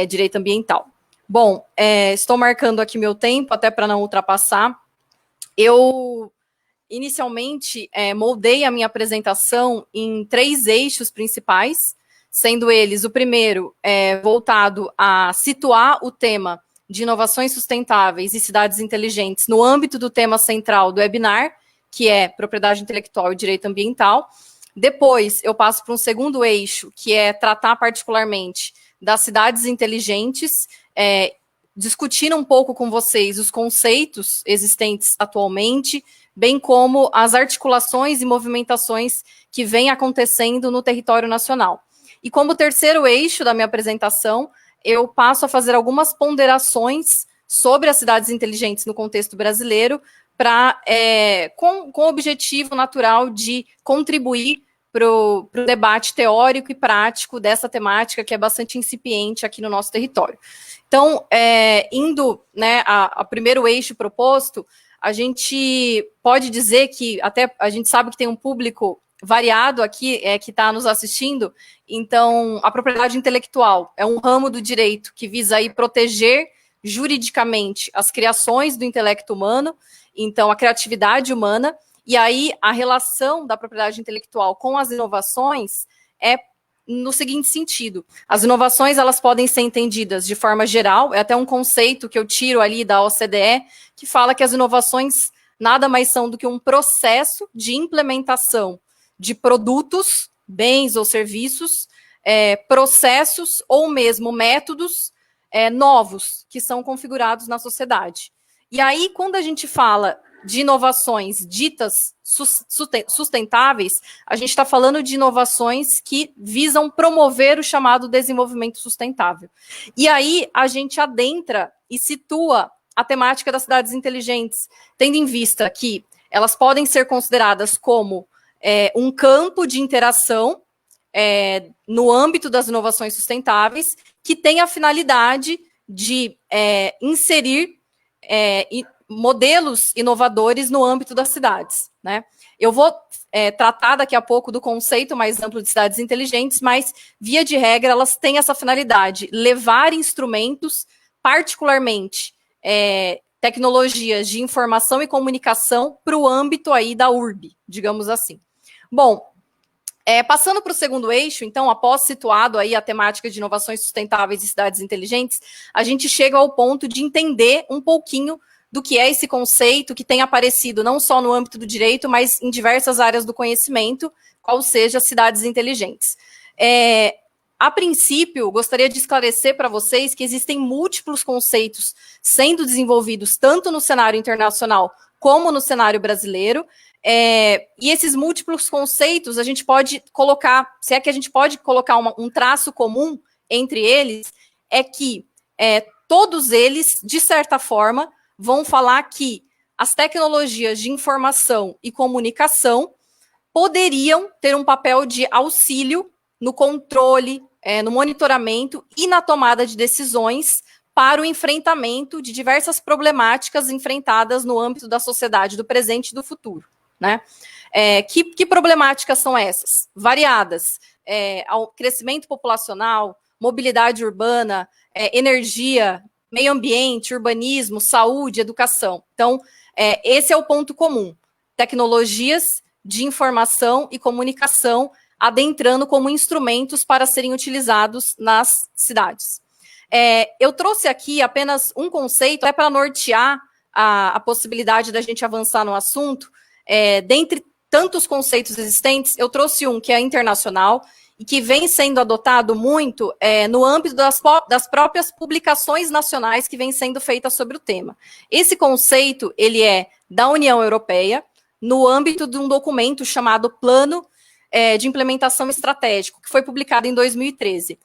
direito ambiental. Bom, estou marcando aqui meu tempo, até para não ultrapassar. Eu, inicialmente, moldei a minha apresentação em 3 eixos principais, sendo eles, o primeiro, voltado a situar o tema de inovações sustentáveis e cidades inteligentes no âmbito do tema central do webinar, que é propriedade intelectual e direito ambiental. Depois, eu passo para um segundo eixo, que é tratar particularmente das cidades inteligentes, discutir um pouco com vocês os conceitos existentes atualmente, bem como as articulações e movimentações que vêm acontecendo no território nacional. E como terceiro eixo da minha apresentação, eu passo a fazer algumas ponderações sobre as cidades inteligentes no contexto brasileiro, com o objetivo natural de contribuir para o debate teórico e prático dessa temática que é bastante incipiente aqui no nosso território. Então, indo, né, a primeiro eixo proposto, a gente pode dizer que até a gente sabe que tem um público variado aqui que está nos assistindo. Então, a propriedade intelectual é um ramo do direito que visa aí proteger juridicamente as criações do intelecto humano, então a criatividade humana, e aí a relação da propriedade intelectual com as inovações é no seguinte sentido: as inovações elas podem ser entendidas de forma geral, é até um conceito que eu tiro ali da OCDE, que fala que as inovações nada mais são do que um processo de implementação de produtos, bens ou serviços, processos ou mesmo métodos novos que são configurados na sociedade. E aí, quando a gente fala de inovações ditas sustentáveis, a gente está falando de inovações que visam promover o chamado desenvolvimento sustentável. E aí a gente adentra e situa a temática das cidades inteligentes, tendo em vista que elas podem ser consideradas como um campo de interação no âmbito das inovações sustentáveis, que tem a finalidade de inserir modelos inovadores no âmbito das cidades, né? Eu vou tratar daqui a pouco do conceito mais amplo de cidades inteligentes, mas, via de regra, elas têm essa finalidade: levar instrumentos, particularmente tecnologias de informação e comunicação, para o âmbito aí da urbe, digamos assim. Bom, passando para o segundo eixo, então, após situado aí a temática de inovações sustentáveis e cidades inteligentes, a gente chega ao ponto de entender um pouquinho do que é esse conceito que tem aparecido não só no âmbito do direito, mas em diversas áreas do conhecimento, qual seja cidades inteligentes. A princípio, gostaria de esclarecer para vocês que existem múltiplos conceitos sendo desenvolvidos tanto no cenário internacional como no cenário brasileiro, e esses múltiplos conceitos a gente pode colocar, se é que a gente pode colocar um traço comum entre eles, é que todos eles, de certa forma, vão falar que as tecnologias de informação e comunicação poderiam ter um papel de auxílio no controle, no monitoramento e na tomada de decisões para o enfrentamento de diversas problemáticas enfrentadas no âmbito da sociedade do presente e do futuro, né? Que problemáticas são essas? Variadas. Ao crescimento populacional, mobilidade urbana, energia, meio ambiente, urbanismo, saúde, educação. Então, esse é o ponto comum. Tecnologias de informação e comunicação adentrando como instrumentos para serem utilizados nas cidades. Eu trouxe aqui apenas um conceito, para nortear a possibilidade da gente avançar no assunto. Dentre tantos conceitos existentes, eu trouxe um que é internacional e que vem sendo adotado muito no âmbito das próprias publicações nacionais que vêm sendo feitas sobre o tema. Esse conceito, ele é da União Europeia, no âmbito de um documento chamado Plano de Implementação Estratégico, que foi publicado em 2013.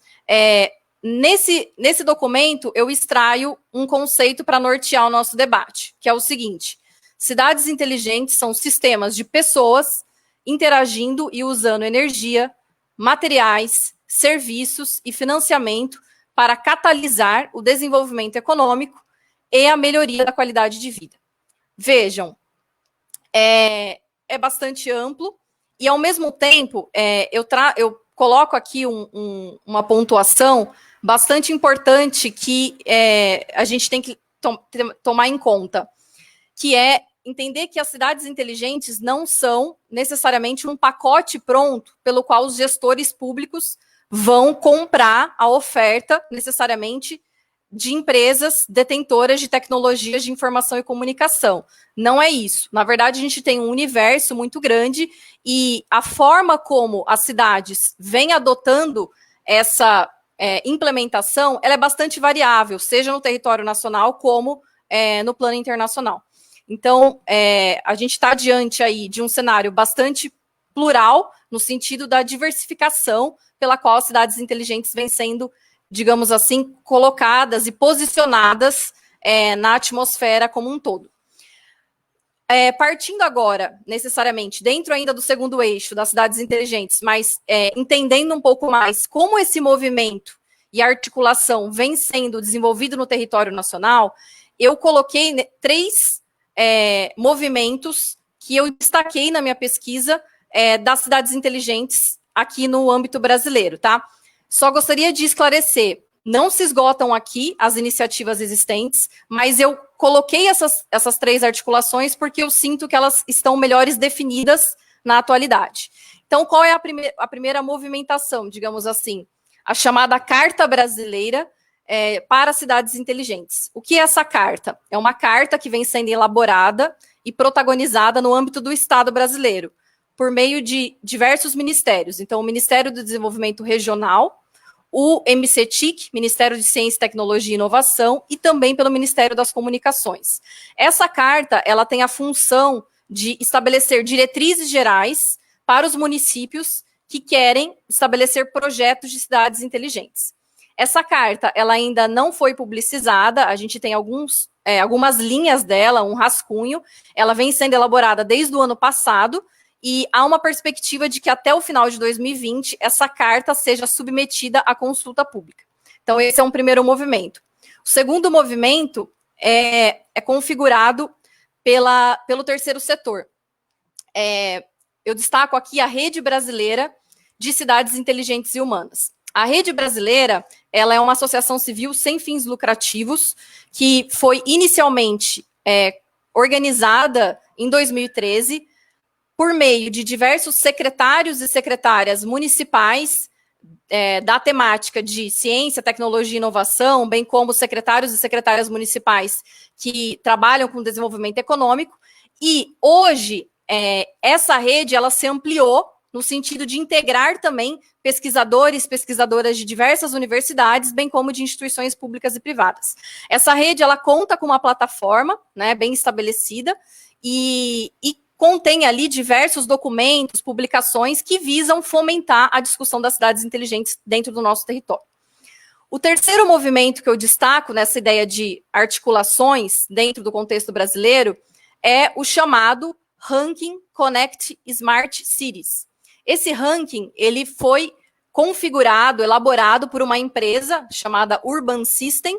Nesse documento, eu extraio um conceito para nortear o nosso debate, que é o seguinte: cidades inteligentes são sistemas de pessoas interagindo e usando energia, materiais, serviços e financiamento para catalisar o desenvolvimento econômico e a melhoria da qualidade de vida. Vejam, é bastante amplo e, ao mesmo tempo, eu coloco aqui uma pontuação bastante importante que a gente tem que tomar em conta, que é entender que as cidades inteligentes não são necessariamente um pacote pronto pelo qual os gestores públicos vão comprar a oferta necessariamente de empresas detentoras de tecnologias de informação e comunicação. Não é isso. Na verdade, a gente tem um universo muito grande e a forma como as cidades vêm adotando essa implementação, ela é bastante variável, seja no território nacional como no plano internacional. Então, a gente está diante aí de um cenário bastante plural, no sentido da diversificação pela qual as cidades inteligentes vêm sendo, digamos assim, colocadas e posicionadas na atmosfera como um todo. partindo agora, necessariamente, dentro ainda do segundo eixo das cidades inteligentes, mas entendendo um pouco mais como esse movimento e articulação vem sendo desenvolvido no território nacional, eu coloquei 3 movimentos que eu destaquei na minha pesquisa das cidades inteligentes aqui no âmbito brasileiro, tá? Só gostaria de esclarecer, não se esgotam aqui as iniciativas existentes, mas eu coloquei essas 3 articulações porque eu sinto que elas estão melhores definidas na atualidade. Então, qual é a primeira movimentação, digamos assim? A chamada Carta Brasileira para Cidades Inteligentes. O que é essa carta? É uma carta que vem sendo elaborada e protagonizada no âmbito do Estado brasileiro, por meio de diversos ministérios. Então, o Ministério do Desenvolvimento Regional, o MCTIC, Ministério de Ciência, Tecnologia e Inovação, e também pelo Ministério das Comunicações. Essa carta, ela tem a função de estabelecer diretrizes gerais para os municípios que querem estabelecer projetos de cidades inteligentes. Essa carta, ela ainda não foi publicizada, a gente tem algumas linhas dela, um rascunho, ela vem sendo elaborada desde o ano passado, e há uma perspectiva de que até o final de 2020 essa carta seja submetida à consulta pública. Então, esse é um primeiro movimento. O segundo movimento é configurado pelo terceiro setor. Eu destaco aqui a Rede Brasileira de Cidades Inteligentes e Humanas. A Rede Brasileira, ela é uma associação civil sem fins lucrativos que foi inicialmente organizada em 2013 por meio de diversos secretários e secretárias municipais da temática de ciência, tecnologia e inovação, bem como secretários e secretárias municipais que trabalham com desenvolvimento econômico. E hoje, essa rede ela se ampliou no sentido de integrar também pesquisadores e pesquisadoras de diversas universidades, bem como de instituições públicas e privadas. Essa rede ela conta com uma plataforma, né, bem estabelecida e contém ali diversos documentos, publicações que visam fomentar a discussão das cidades inteligentes dentro do nosso território. O terceiro movimento que eu destaco nessa ideia de articulações dentro do contexto brasileiro é o chamado Ranking Connect Smart Cities. Esse ranking, ele foi configurado, elaborado por uma empresa chamada Urban System,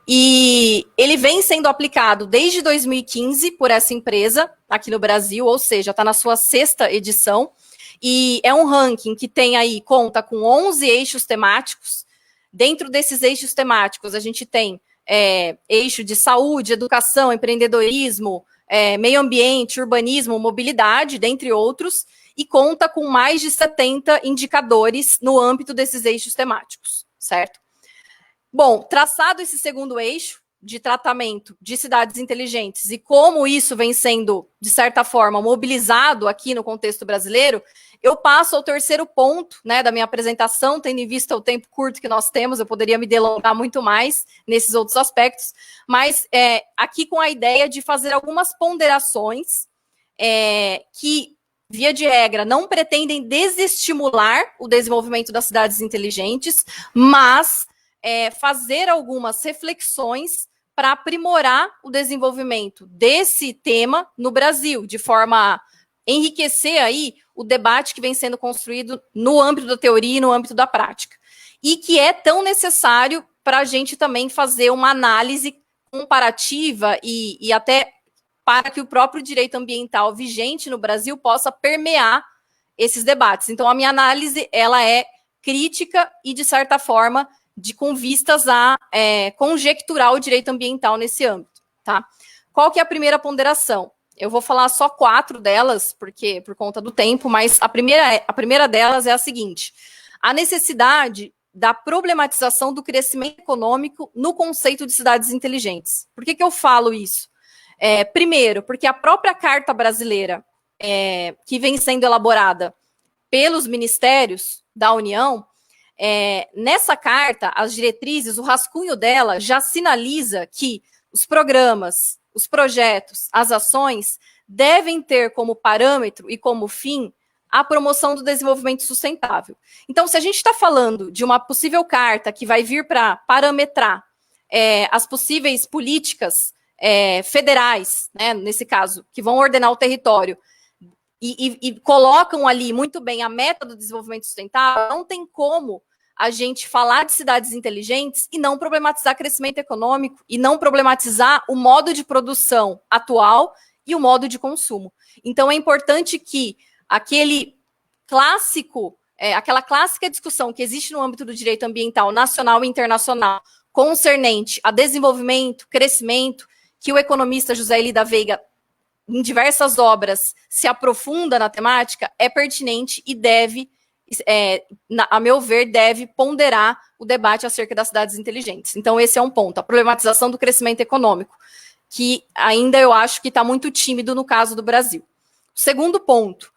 e ele vem sendo aplicado desde 2015 por essa empresa aqui no Brasil, ou seja, está na sua 6ª edição, e é um ranking que conta com 11 eixos temáticos. Dentro desses eixos temáticos, a gente tem eixo de saúde, educação, empreendedorismo, meio ambiente, urbanismo, mobilidade, dentre outros, e conta com mais de 70 indicadores no âmbito desses eixos temáticos, certo? Bom, traçado esse segundo eixo de tratamento de cidades inteligentes e como isso vem sendo, de certa forma, mobilizado aqui no contexto brasileiro, eu passo ao terceiro ponto, né, da minha apresentação, tendo em vista o tempo curto que nós temos, eu poderia me delongar muito mais nesses outros aspectos, mas aqui com a ideia de fazer algumas ponderações que, via de regra, não pretendem desestimular o desenvolvimento das cidades inteligentes, mas fazer algumas reflexões para aprimorar o desenvolvimento desse tema no Brasil, de forma a enriquecer aí o debate que vem sendo construído no âmbito da teoria e no âmbito da prática. E que é tão necessário para a gente também fazer uma análise comparativa e até para que o próprio direito ambiental vigente no Brasil possa permear esses debates. Então, a minha análise ela é crítica e, de certa forma, com vistas a conjecturar o direito ambiental nesse âmbito, tá? Qual que é a primeira ponderação? Eu vou falar só 4 delas, porque por conta do tempo, mas a primeira delas é a seguinte: a necessidade da problematização do crescimento econômico no conceito de cidades inteligentes. Por que eu falo isso? Primeiro, porque a própria Carta Brasileira, que vem sendo elaborada pelos ministérios da União, nessa carta, as diretrizes, o rascunho dela já sinaliza que os programas, os projetos, as ações devem ter como parâmetro e como fim a promoção do desenvolvimento sustentável. Então, se a gente está falando de uma possível carta que vai vir para parametrar as possíveis políticas federais, né, nesse caso, que vão ordenar o território, e colocam ali muito bem a meta do desenvolvimento sustentável, não tem como a gente falar de cidades inteligentes e não problematizar crescimento econômico e não problematizar o modo de produção atual e o modo de consumo. Então, é importante que aquela clássica discussão que existe no âmbito do direito ambiental nacional e internacional concernente a desenvolvimento, crescimento, que o economista José Eli da Veiga, em diversas obras, se aprofunda na temática, é pertinente e deve, a meu ver, deve ponderar o debate acerca das cidades inteligentes. Então, esse é um ponto, a problematização do crescimento econômico, que ainda eu acho que está muito tímido no caso do Brasil. Segundo ponto,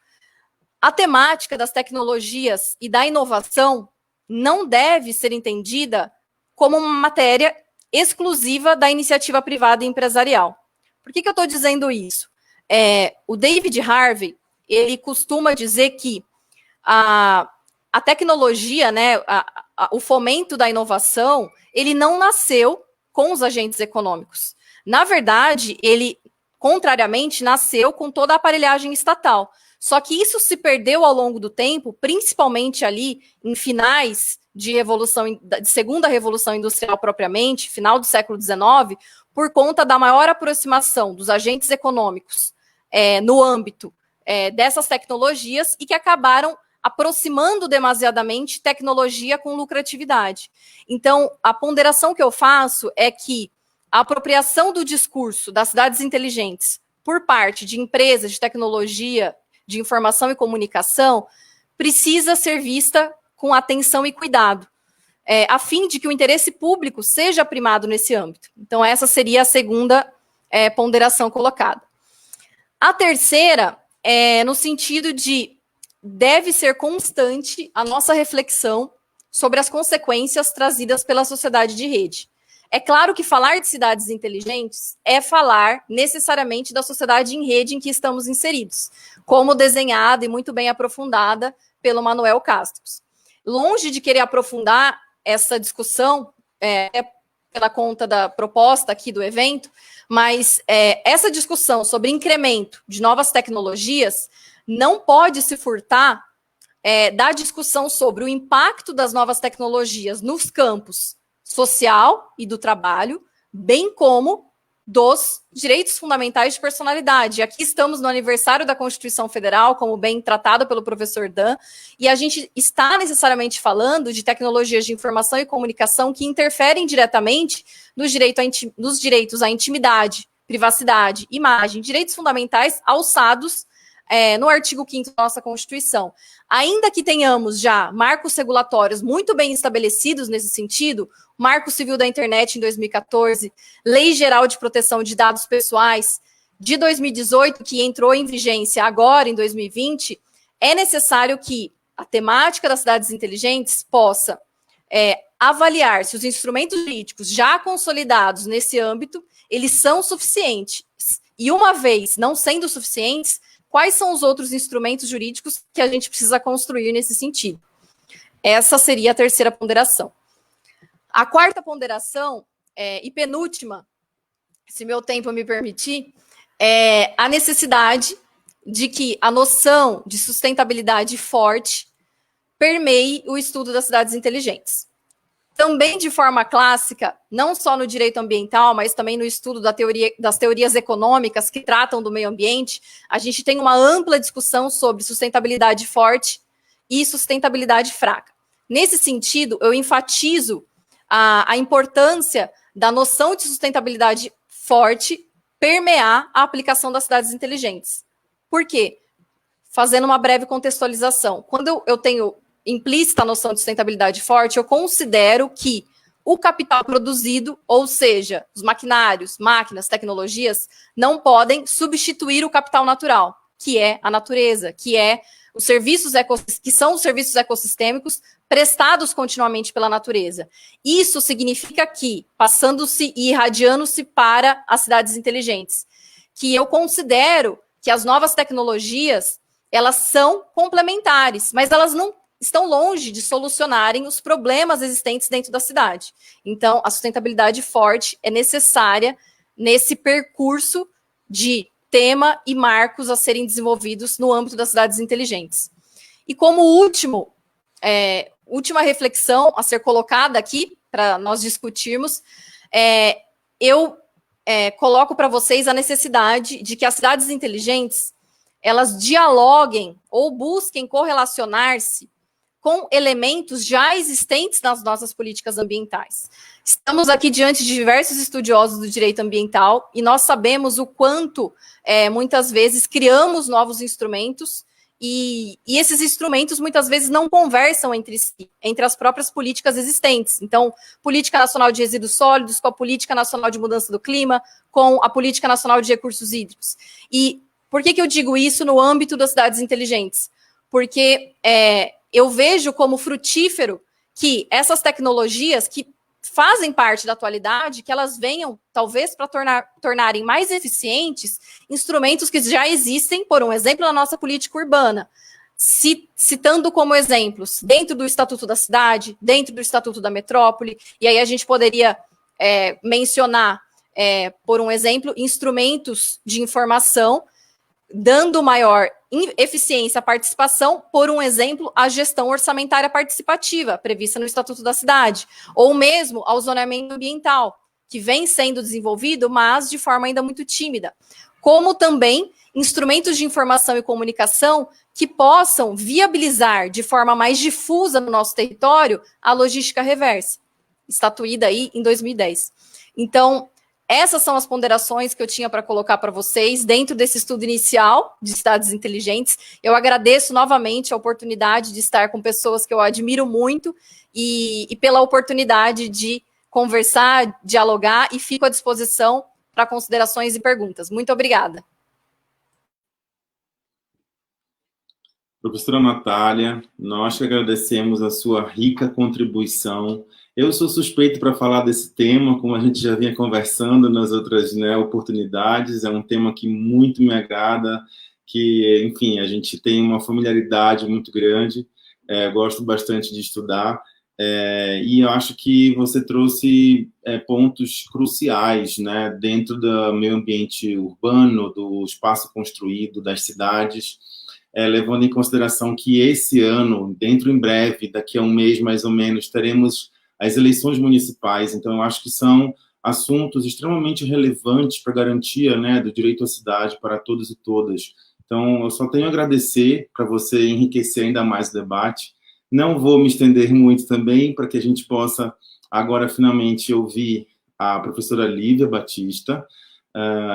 a temática das tecnologias e da inovação não deve ser entendida como uma matéria exclusiva da iniciativa privada e empresarial. Por que eu estou dizendo isso? O David Harvey, ele costuma dizer que a tecnologia, né, o fomento da inovação, ele não nasceu com os agentes econômicos. Na verdade, ele, contrariamente, nasceu com toda a aparelhagem estatal. Só que isso se perdeu ao longo do tempo, principalmente ali em finais de segunda revolução industrial propriamente, final do século XIX, por conta da maior aproximação dos agentes econômicos no âmbito dessas tecnologias e que acabaram aproximando demasiadamente tecnologia com lucratividade. Então, a ponderação que eu faço é que a apropriação do discurso das cidades inteligentes por parte de empresas de tecnologia, de informação e comunicação, precisa ser vista com atenção e cuidado, a fim de que o interesse público seja primado nesse âmbito. Então, essa seria a segunda ponderação colocada. A terceira é no sentido de deve ser constante a nossa reflexão sobre as consequências trazidas pela sociedade de rede. É claro que falar de cidades inteligentes é falar necessariamente da sociedade em rede em que estamos inseridos, como desenhada e muito bem aprofundada pelo Manuel Castros. Longe de querer aprofundar essa discussão, pela conta da proposta aqui do evento, mas essa discussão sobre incremento de novas tecnologias não pode se furtar da discussão sobre o impacto das novas tecnologias nos campos social e do trabalho, bem como dos direitos fundamentais de personalidade. Aqui estamos no aniversário da Constituição Federal, como bem tratado pelo professor Dan, e a gente está necessariamente falando de tecnologias de informação e comunicação que interferem diretamente nos direitos à intimidade, privacidade, imagem, direitos fundamentais alçados no artigo 5º da nossa Constituição. Ainda que tenhamos já marcos regulatórios muito bem estabelecidos nesse sentido, Marco Civil da Internet em 2014, Lei Geral de Proteção de Dados Pessoais de 2018, que entrou em vigência agora, em 2020, é necessário que a temática das cidades inteligentes possa avaliar se os instrumentos jurídicos já consolidados nesse âmbito, eles são suficientes. E uma vez não sendo suficientes, quais são os outros instrumentos jurídicos que a gente precisa construir nesse sentido? Essa seria a terceira ponderação. A quarta ponderação, e penúltima, se meu tempo me permitir, é a necessidade de que a noção de sustentabilidade forte permeie o estudo das cidades inteligentes. Também de forma clássica, não só no direito ambiental, mas também no estudo das teorias econômicas que tratam do meio ambiente, a gente tem uma ampla discussão sobre sustentabilidade forte e sustentabilidade fraca. Nesse sentido, eu enfatizo a importância da noção de sustentabilidade forte permear a aplicação das cidades inteligentes. Por quê? Fazendo uma breve contextualização. Quando eu tenho implícita a noção de sustentabilidade forte, eu considero que o capital produzido, ou seja, os maquinários, máquinas, tecnologias, não podem substituir o capital natural, que é a natureza, que são os serviços ecossistêmicos prestados continuamente pela natureza. Isso significa que, passando-se e irradiando-se para as cidades inteligentes, que eu considero que as novas tecnologias, elas são complementares, mas elas não estão longe de solucionarem os problemas existentes dentro da cidade. Então, a sustentabilidade forte é necessária nesse percurso de tema e marcos a serem desenvolvidos no âmbito das cidades inteligentes. E como última reflexão a ser colocada aqui, para nós discutirmos, eu coloco para vocês a necessidade de que as cidades inteligentes, elas dialoguem ou busquem correlacionar-se com elementos já existentes nas nossas políticas ambientais. Estamos aqui diante de diversos estudiosos do direito ambiental e nós sabemos o quanto, muitas vezes, criamos novos instrumentos e esses instrumentos, muitas vezes, não conversam entre si, entre as próprias políticas existentes. Então, Política Nacional de Resíduos Sólidos com a Política Nacional de Mudança do Clima, com a Política Nacional de Recursos Hídricos. E por que eu digo isso no âmbito das cidades inteligentes? Porque eu vejo como frutífero que essas tecnologias que fazem parte da atualidade, que elas venham, talvez, para tornarem mais eficientes instrumentos que já existem, por um exemplo, na nossa política urbana. Citando como exemplos, dentro do Estatuto da Cidade, dentro do Estatuto da Metrópole, e aí a gente poderia mencionar, por um exemplo, instrumentos de informação, dando maior eficiência à participação, por um exemplo, a gestão orçamentária participativa, prevista no Estatuto da Cidade, ou mesmo ao zoneamento ambiental, que vem sendo desenvolvido, mas de forma ainda muito tímida, como também instrumentos de informação e comunicação que possam viabilizar de forma mais difusa no nosso território a logística reversa, estatuída aí em 2010. Então, essas são as ponderações que eu tinha para colocar para vocês dentro desse estudo inicial de cidades inteligentes. Eu agradeço novamente a oportunidade de estar com pessoas que eu admiro muito e pela oportunidade de conversar, dialogar, e fico à disposição para considerações e perguntas. Muito obrigada. Professora Natália, nós que agradecemos a sua rica contribuição. Eu sou suspeito para falar desse tema, como a gente já vinha conversando nas outras oportunidades, é um tema que muito me agrada, que, enfim, a gente tem uma familiaridade muito grande, gosto bastante de estudar, e eu acho que você trouxe pontos cruciais, né, dentro do meio ambiente urbano, do espaço construído, das cidades, levando em consideração que esse ano, dentro em breve, daqui a um mês mais ou menos, teremos as eleições municipais. Então, eu acho que são assuntos extremamente relevantes para a garantia, né, do direito à cidade para todos e todas. Então, eu só tenho a agradecer para você enriquecer ainda mais o debate. Não vou me estender muito também, para que a gente possa agora finalmente ouvir a professora Lívia Batista.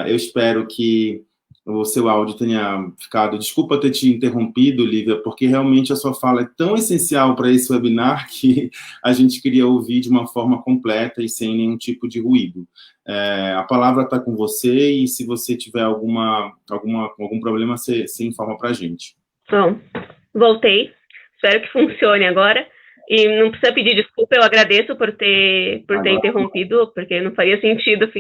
Eu espero que o seu áudio tenha ficado... Desculpa ter te interrompido, Lívia, porque realmente a sua fala é tão essencial para esse webinar que a gente queria ouvir de uma forma completa e sem nenhum tipo de ruído. A palavra está com você e se você tiver algum problema, você informa para a gente. Bom, voltei. Espero que funcione agora. E não precisa pedir desculpa, eu agradeço por ter interrompido, porque não faria sentido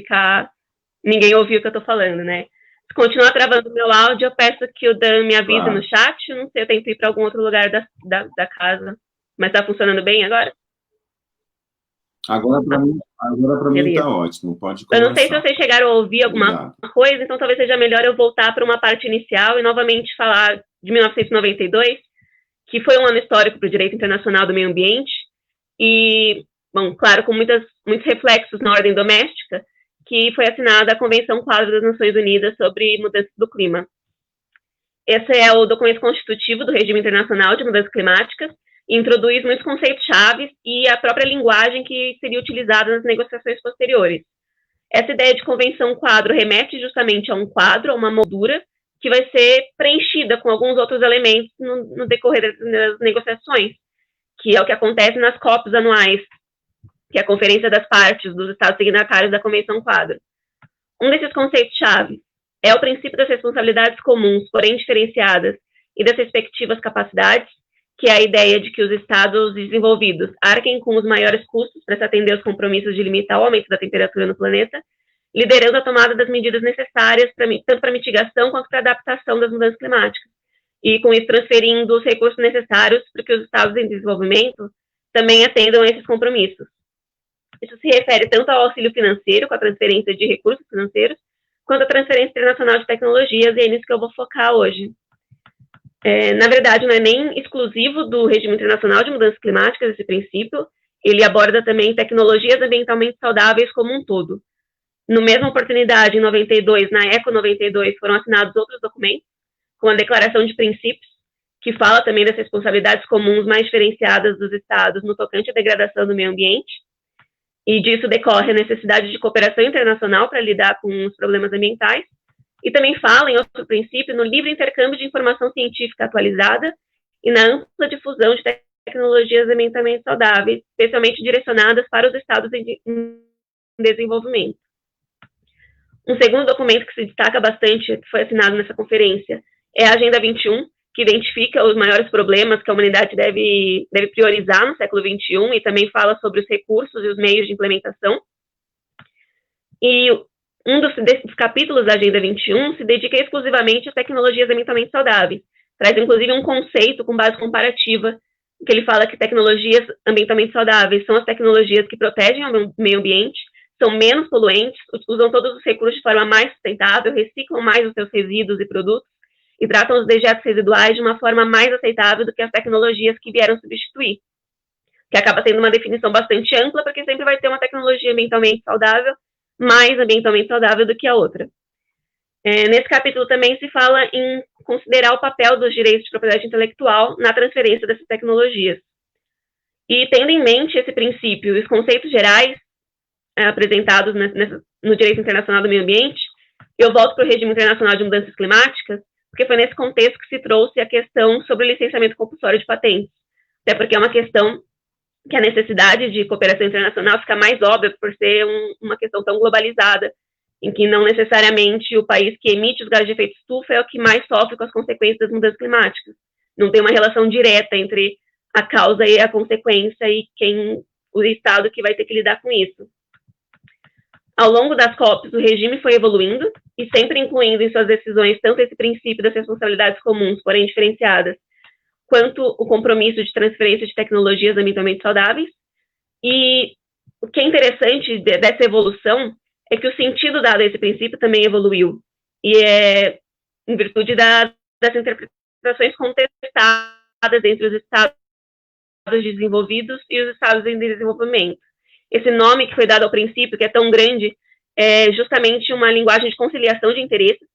ninguém ouvir o que eu estou falando, né? Se continuar travando o meu áudio, eu peço que o Dan me avise no chat. Não sei, eu tento ir para algum outro lugar da casa. Mas está funcionando bem agora? Agora para mim está ótimo, pode começar. Eu não sei se vocês chegaram a ouvir alguma coisa, então talvez seja melhor eu voltar para uma parte inicial e novamente falar de 1992, que foi um ano histórico para o direito internacional do meio ambiente, e, bom, claro, com muitos reflexos na ordem doméstica, que foi assinada a Convenção Quadro das Nações Unidas sobre Mudança do Clima. Esse é o documento constitutivo do regime internacional de mudanças climáticas, e introduz muitos conceitos-chave e a própria linguagem que seria utilizada nas negociações posteriores. Essa ideia de convenção quadro remete justamente a um quadro, a uma moldura, que vai ser preenchida com alguns outros elementos no decorrer das negociações, que é o que acontece nas COPs anuais, que é a Conferência das Partes dos Estados Signatários da Convenção Quadro. Um desses conceitos-chave é o princípio das responsabilidades comuns, porém diferenciadas, e das respectivas capacidades, que é a ideia de que os Estados desenvolvidos arquem com os maiores custos para se atender aos compromissos de limitar o aumento da temperatura no planeta, liderando a tomada das medidas necessárias tanto para mitigação quanto para adaptação das mudanças climáticas, e com isso transferindo os recursos necessários para que os Estados em desenvolvimento também atendam a esses compromissos. Isso se refere tanto ao auxílio financeiro, com a transferência de recursos financeiros, quanto à transferência internacional de tecnologias, e é nisso que eu vou focar hoje. Na verdade, não é nem exclusivo do regime internacional de mudanças climáticas esse princípio, ele aborda também tecnologias ambientalmente saudáveis como um todo. No mesma oportunidade, em 92, na ECO 92, foram assinados outros documentos, com a Declaração de Princípios, que fala também das responsabilidades comuns mais diferenciadas dos Estados no tocante à degradação do meio ambiente, e disso decorre a necessidade de cooperação internacional para lidar com os problemas ambientais, e também fala, em outro princípio, no livre intercâmbio de informação científica atualizada e na ampla difusão de tecnologias ambientalmente saudáveis, especialmente direcionadas para os estados em desenvolvimento. Um segundo documento que se destaca bastante, que foi assinado nessa conferência, é a Agenda 21, que identifica os maiores problemas que a humanidade deve priorizar no século XXI e também fala sobre os recursos e os meios de implementação. E um desses capítulos da Agenda 21 se dedica exclusivamente às tecnologias ambientalmente saudáveis. Traz, inclusive, um conceito com base comparativa, que ele fala que tecnologias ambientalmente saudáveis são as tecnologias que protegem o meio ambiente, são menos poluentes, usam todos os recursos de forma mais sustentável, reciclam mais os seus resíduos e produtos, e tratam os dejetos residuais de uma forma mais aceitável do que as tecnologias que vieram substituir. Que acaba sendo uma definição bastante ampla, porque sempre vai ter uma tecnologia ambientalmente saudável, mais ambientalmente saudável do que a outra. Nesse capítulo também se fala em considerar o papel dos direitos de propriedade intelectual na transferência dessas tecnologias. E tendo em mente esse princípio e os conceitos gerais apresentados no direito internacional do meio ambiente, eu volto para o regime internacional de mudanças climáticas, porque foi nesse contexto que se trouxe a questão sobre o licenciamento compulsório de patentes. Até porque é uma questão que a necessidade de cooperação internacional fica mais óbvia por ser uma questão tão globalizada, em que não necessariamente o país que emite os gases de efeito estufa é o que mais sofre com as consequências das mudanças climáticas. Não tem uma relação direta entre a causa e a consequência e o Estado que vai ter que lidar com isso. Ao longo das COPs, o regime foi evoluindo e sempre incluindo em suas decisões tanto esse princípio das responsabilidades comuns, porém diferenciadas, quanto o compromisso de transferência de tecnologias ambientalmente saudáveis. E o que é interessante dessa evolução é que o sentido dado a esse princípio também evoluiu, e é em virtude das interpretações contestadas entre os estados desenvolvidos e os estados em desenvolvimento. Esse nome que foi dado ao princípio, que é tão grande, é justamente uma linguagem de conciliação de interesses,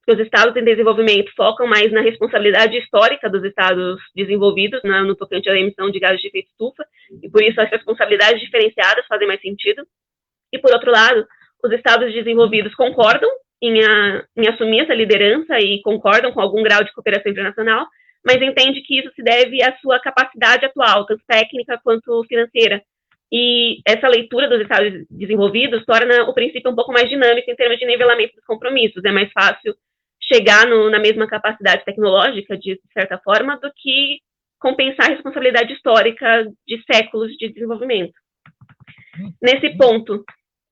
que os estados em desenvolvimento focam mais na responsabilidade histórica dos estados desenvolvidos, no tocante à emissão de gases de efeito estufa, e por isso as responsabilidades diferenciadas fazem mais sentido. E, por outro lado, os estados desenvolvidos concordam em assumir essa liderança e concordam com algum grau de cooperação internacional, mas entende que isso se deve à sua capacidade atual, tanto técnica quanto financeira. E essa leitura dos estados desenvolvidos torna o princípio um pouco mais dinâmico em termos de nivelamento dos compromissos. É mais fácil chegar na mesma capacidade tecnológica, de certa forma, do que compensar a responsabilidade histórica de séculos de desenvolvimento. Nesse ponto,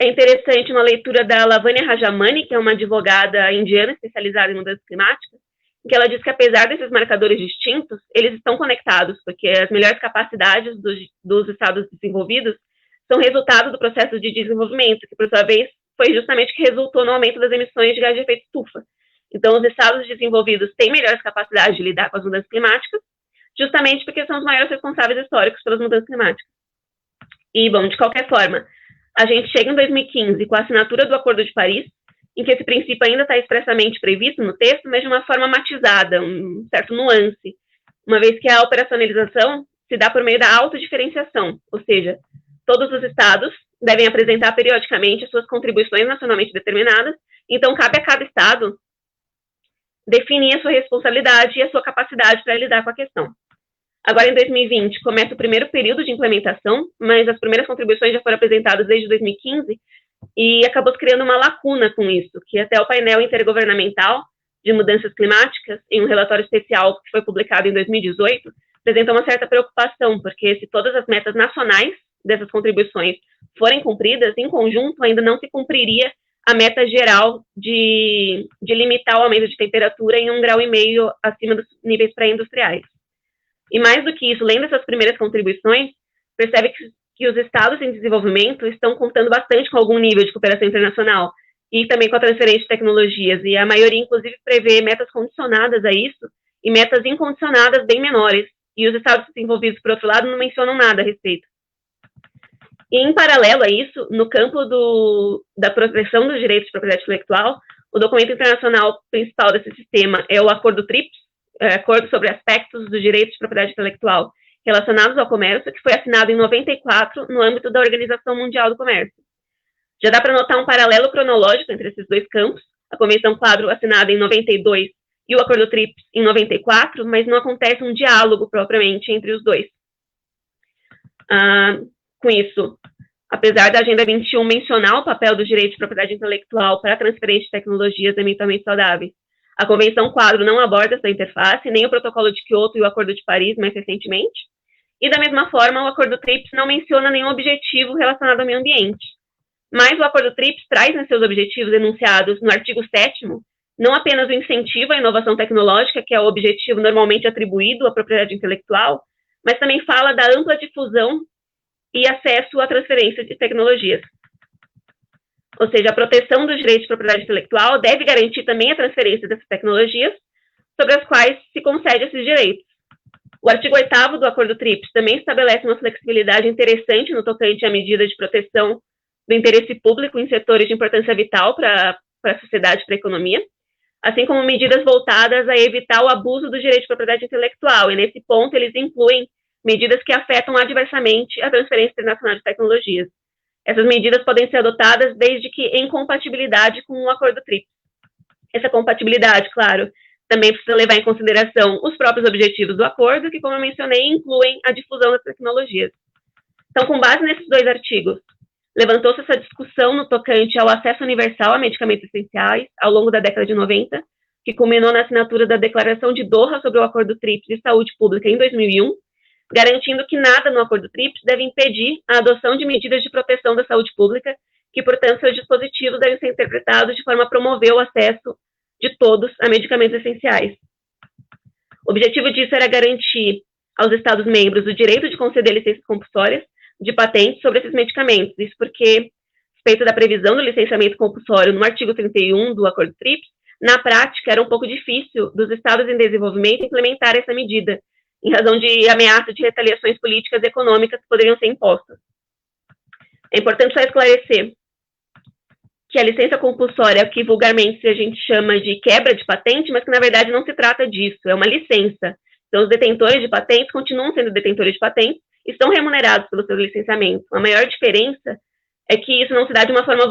é interessante uma leitura da Lavanya Rajamani, que é uma advogada indiana especializada em mudanças climáticas, em que ela diz que, apesar desses marcadores distintos, eles estão conectados, porque as melhores capacidades dos estados desenvolvidos são resultado do processo de desenvolvimento, que, por sua vez, foi justamente que resultou no aumento das emissões de gás de efeito estufa. Então, os estados desenvolvidos têm melhores capacidades de lidar com as mudanças climáticas, justamente porque são os maiores responsáveis históricos pelas mudanças climáticas. E, bom, de qualquer forma, a gente chega em 2015 com a assinatura do Acordo de Paris, em que esse princípio ainda está expressamente previsto no texto, mas de uma forma matizada, um certo nuance, uma vez que a operacionalização se dá por meio da autodiferenciação, ou seja, todos os estados devem apresentar periodicamente as suas contribuições nacionalmente determinadas, então cabe a cada estado definir a sua responsabilidade e a sua capacidade para lidar com a questão. Agora, em 2020, começa o primeiro período de implementação, mas as primeiras contribuições já foram apresentadas desde 2015, e acabou criando uma lacuna com isso, que até o painel intergovernamental de mudanças climáticas, em um relatório especial que foi publicado em 2018, apresentou uma certa preocupação, porque se todas as metas nacionais dessas contribuições forem cumpridas, em conjunto ainda não se cumpriria a meta geral de limitar o aumento de temperatura em 1,5 graus acima dos níveis pré-industriais. E mais do que isso, além dessas primeiras contribuições, que os estados em desenvolvimento estão contando bastante com algum nível de cooperação internacional e também com a transferência de tecnologias, e a maioria, inclusive, prevê metas condicionadas a isso e metas incondicionadas bem menores, e os estados desenvolvidos, por outro lado, não mencionam nada a respeito. E, em paralelo a isso, no campo da proteção dos direitos de propriedade intelectual, o documento internacional principal desse sistema é o Acordo TRIPS, Acordo sobre Aspectos dos Direitos de Propriedade Intelectual relacionados ao comércio, que foi assinado em 94 no âmbito da Organização Mundial do Comércio. Já dá para notar um paralelo cronológico entre esses dois campos, a Convenção Quadro assinada em 92 e o Acordo TRIPS em 94, mas não acontece um diálogo propriamente entre os dois. Com isso, apesar da Agenda 21 mencionar o papel dos direitos de propriedade intelectual para a transferência de tecnologias ambientalmente saudáveis, a Convenção Quadro não aborda essa interface, nem o Protocolo de Quioto e o Acordo de Paris mais recentemente, e da mesma forma o Acordo TRIPS não menciona nenhum objetivo relacionado ao meio ambiente. Mas o Acordo TRIPS traz nos seus objetivos enunciados no artigo 7º não apenas o incentivo à inovação tecnológica, que é o objetivo normalmente atribuído à propriedade intelectual, mas também fala da ampla difusão e acesso à transferência de tecnologias. Ou seja, a proteção dos direitos de propriedade intelectual deve garantir também a transferência dessas tecnologias sobre as quais se concede esses direitos. O artigo 8º do Acordo TRIPS também estabelece uma flexibilidade interessante no tocante à medida de proteção do interesse público em setores de importância vital para a sociedade e para a economia, assim como medidas voltadas a evitar o abuso do direito de propriedade intelectual, e nesse ponto eles incluem medidas que afetam adversamente a transferência internacional de tecnologias. Essas medidas podem ser adotadas desde que em compatibilidade com o Acordo TRIPS. Essa compatibilidade, claro, também precisa levar em consideração os próprios objetivos do acordo, que, como eu mencionei, incluem a difusão das tecnologias. Então, com base nesses dois artigos, levantou-se essa discussão no tocante ao acesso universal a medicamentos essenciais ao longo da década de 90, que culminou na assinatura da Declaração de Doha sobre o Acordo TRIPS de Saúde Pública em 2001, garantindo que nada no Acordo TRIPS deve impedir a adoção de medidas de proteção da saúde pública, que, portanto, seus dispositivos devem ser interpretados de forma a promover o acesso de todos a medicamentos essenciais. O objetivo disso era garantir aos Estados-membros o direito de conceder licenças compulsórias de patentes sobre esses medicamentos. Isso porque, a respeito da previsão do licenciamento compulsório no artigo 31 do Acordo TRIPS, na prática era um pouco difícil dos Estados em desenvolvimento implementar essa medida, em razão de ameaça de retaliações políticas e econômicas que poderiam ser impostas. É importante só esclarecer que a licença compulsória é o que vulgarmente a gente chama de quebra de patente, mas que na verdade não se trata disso, é uma licença. Então os detentores de patentes continuam sendo detentores de patentes e estão remunerados pelo seu licenciamento. A maior diferença é que isso não se dá de uma forma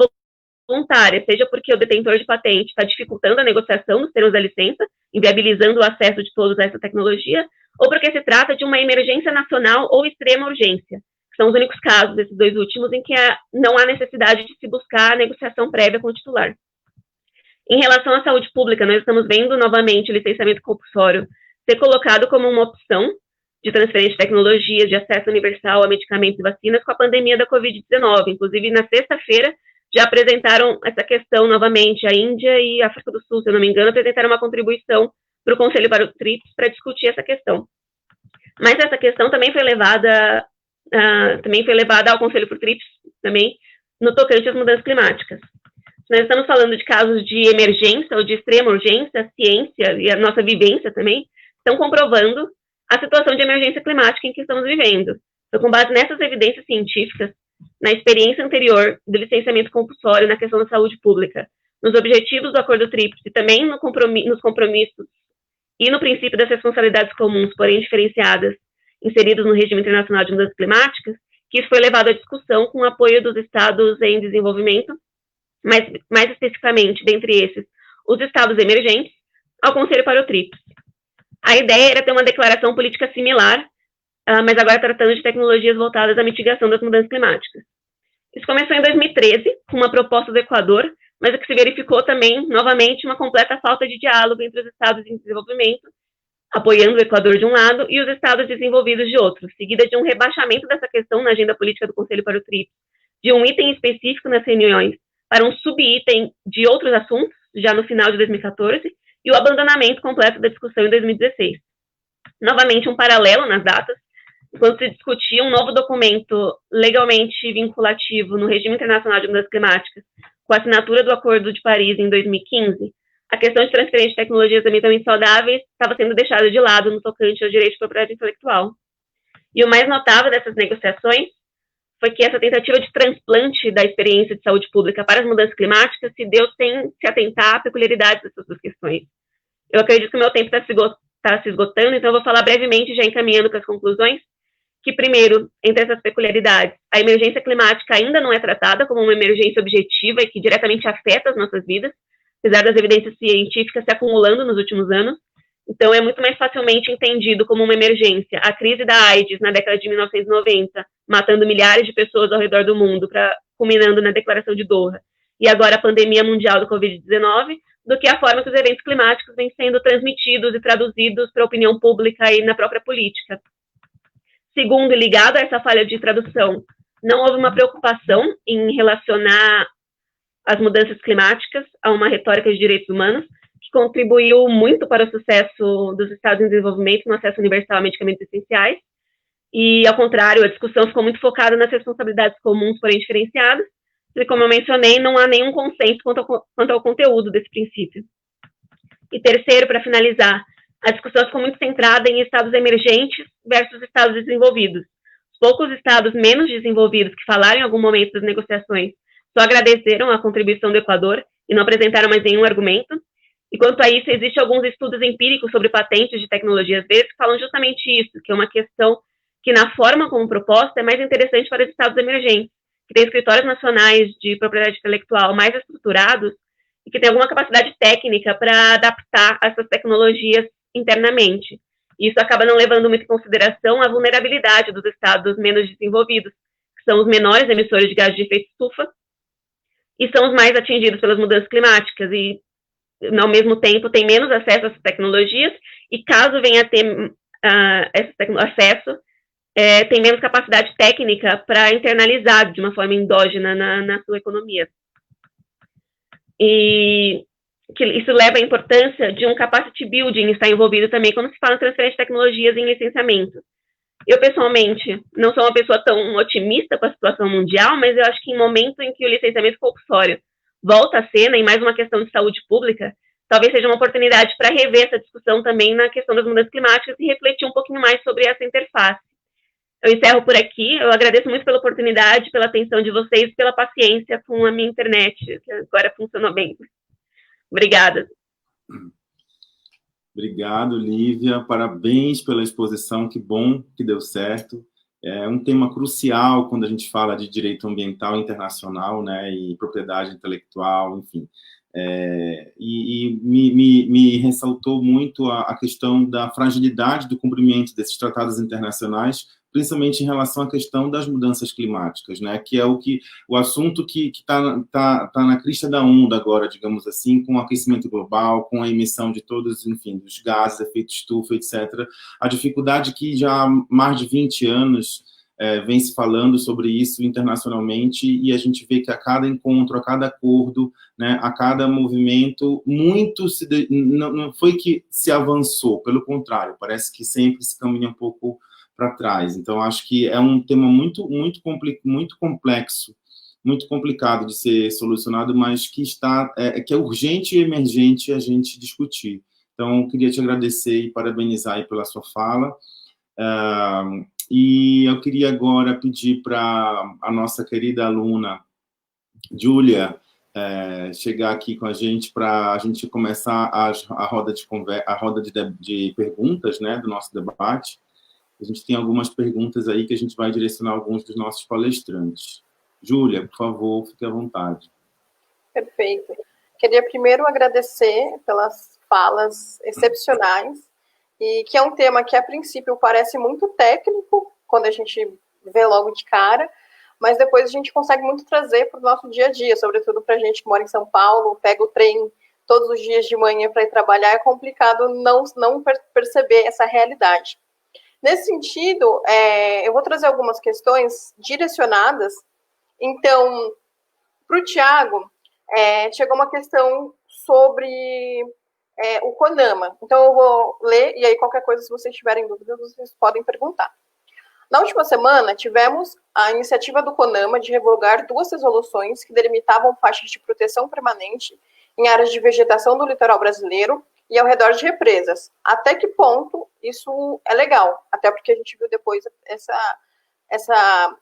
voluntária, seja porque o detentor de patente está dificultando a negociação dos termos da licença, inviabilizando o acesso de todos a essa tecnologia, ou porque se trata de uma emergência nacional ou extrema urgência, que são os únicos casos, desses dois últimos, em que não há necessidade de se buscar a negociação prévia com o titular. Em relação à saúde pública, nós estamos vendo novamente o licenciamento compulsório ser colocado como uma opção de transferência de tecnologias, de acesso universal a medicamentos e vacinas com a pandemia da Covid-19. Inclusive, na sexta-feira, já apresentaram essa questão novamente. A Índia e a África do Sul, se eu não me engano, apresentaram uma contribuição para o Conselho para o TRIPS para discutir essa questão. Mas essa questão também foi levada ao Conselho para o TRIPS, também, no tocante às mudanças climáticas. Se nós estamos falando de casos de emergência ou de extrema urgência, a ciência e a nossa vivência também estão comprovando a situação de emergência climática em que estamos vivendo. Então, com base nessas evidências científicas, na experiência anterior do licenciamento compulsório na questão da saúde pública, nos objetivos do Acordo TRIPS e também nos compromissos e no princípio das responsabilidades comuns, porém diferenciadas, inseridos no regime internacional de mudanças climáticas, que isso foi levado à discussão com o apoio dos estados em desenvolvimento, mas mais especificamente, dentre esses, os estados emergentes, ao Conselho para o TRIPS. A ideia era ter uma declaração política similar, mas agora tratando de tecnologias voltadas à mitigação das mudanças climáticas. Isso começou em 2013, com uma proposta do Equador, mas o que se verificou também, novamente, uma completa falta de diálogo entre os estados em desenvolvimento, apoiando o Equador de um lado, e os estados desenvolvidos de outro, seguida de um rebaixamento dessa questão na agenda política do Conselho para o TRIPS, de um item específico nas reuniões para um subitem de outros assuntos, já no final de 2014, e o abandonamento completo da discussão em 2016. Novamente, um paralelo nas datas, quando se discutia um novo documento legalmente vinculativo no regime internacional de mudanças climáticas, com a assinatura do Acordo de Paris em 2015, a questão de transferência de tecnologias ambientalmente saudáveis estava sendo deixada de lado no tocante ao direito de propriedade intelectual. E o mais notável dessas negociações foi que essa tentativa de transplante da experiência de saúde pública para as mudanças climáticas se deu sem se atentar à peculiaridade dessas duas questões. Eu acredito que o meu tempo está se esgotando, então eu vou falar brevemente, já encaminhando para as conclusões, que, primeiro, entre essas peculiaridades, a emergência climática ainda não é tratada como uma emergência objetiva e que diretamente afeta as nossas vidas, apesar das evidências científicas se acumulando nos últimos anos. Então, é muito mais facilmente entendido como uma emergência. A crise da AIDS na década de 1990, matando milhares de pessoas ao redor do mundo, culminando na Declaração de Doha, e agora a pandemia mundial do Covid-19, do que a forma que os eventos climáticos vêm sendo transmitidos e traduzidos para a opinião pública e na própria política. Segundo, ligado a essa falha de tradução, não houve uma preocupação em relacionar as mudanças climáticas a uma retórica de direitos humanos, que contribuiu muito para o sucesso dos Estados em desenvolvimento no acesso universal a medicamentos essenciais. E, ao contrário, a discussão ficou muito focada nas responsabilidades comuns, porém diferenciadas, e, como eu mencionei, não há nenhum consenso quanto ao conteúdo desse princípio. E terceiro, para finalizar, a discussão ficou muito centrada em estados emergentes versus estados desenvolvidos. Os poucos estados menos desenvolvidos que falaram em algum momento das negociações só agradeceram a contribuição do Equador e não apresentaram mais nenhum argumento. E quanto a isso, existem alguns estudos empíricos sobre patentes de tecnologias verdes que falam justamente isso, que é uma questão que, na forma como proposta, é mais interessante para os estados emergentes, que têm escritórios nacionais de propriedade intelectual mais estruturados e que têm alguma capacidade técnica para adaptar essas tecnologias internamente. Isso acaba não levando muito em consideração a vulnerabilidade dos estados menos desenvolvidos, que são os menores emissores de gás de efeito estufa e são os mais atingidos pelas mudanças climáticas e, ao mesmo tempo, têm menos acesso a essas tecnologias e, caso venha a ter acesso, tem menos capacidade técnica para internalizar de uma forma endógena na sua economia. E que isso leva à importância de um capacity building estar envolvido também quando se fala em transferência de tecnologias em licenciamento. Eu, pessoalmente, não sou uma pessoa tão otimista com a situação mundial, mas eu acho que em momento em que o licenciamento compulsório volta à cena, e mais uma questão de saúde pública, talvez seja uma oportunidade para rever essa discussão também na questão das mudanças climáticas e refletir um pouquinho mais sobre essa interface. Eu encerro por aqui, eu agradeço muito pela oportunidade, pela atenção de vocês e pela paciência com a minha internet, que agora funcionou bem. Obrigada. Obrigado, Lívia. Parabéns pela exposição. Que bom que deu certo. É um tema crucial quando a gente fala de direito ambiental internacional, né, e propriedade intelectual, enfim. Me ressaltou muito a questão da fragilidade do cumprimento desses tratados internacionais, principalmente em relação à questão das mudanças climáticas, né? Que é o assunto que tá na crista da onda agora, digamos assim, com o aquecimento global, com a emissão de todos, enfim, dos gases, efeito estufa, etc. A dificuldade que já há mais de 20 anos vem se falando sobre isso internacionalmente, e a gente vê que a cada encontro, a cada acordo, né, a cada movimento, não foi que se avançou, pelo contrário, parece que sempre se caminha um pouco para trás. Então, acho que é um tema muito complexo, muito complicado de ser solucionado, mas que é urgente e emergente a gente discutir. Então, queria te agradecer e parabenizar aí pela sua fala. E eu queria agora pedir para a nossa querida aluna, Júlia, chegar aqui com a gente para a gente começar a roda de perguntas, né, do nosso debate. A gente tem algumas perguntas aí que a gente vai direcionar a alguns dos nossos palestrantes. Júlia, por favor, fique à vontade. Perfeito. Queria primeiro agradecer pelas falas excepcionais, e que é um tema que, a princípio, parece muito técnico, quando a gente vê logo de cara, mas depois a gente consegue muito trazer para o nosso dia a dia, sobretudo para a gente que mora em São Paulo, pega o trem todos os dias de manhã para ir trabalhar, é complicado não perceber essa realidade. Nesse sentido, eu vou trazer algumas questões direcionadas. Então, para o Tiago, chegou uma questão sobre o CONAMA. Então, eu vou ler, e aí qualquer coisa, se vocês tiverem dúvidas, vocês podem perguntar. Na última semana, tivemos a iniciativa do CONAMA de revogar 2 resoluções que delimitavam faixas de proteção permanente em áreas de vegetação do litoral brasileiro e ao redor de represas. Até que ponto isso é legal? Até porque a gente viu depois essa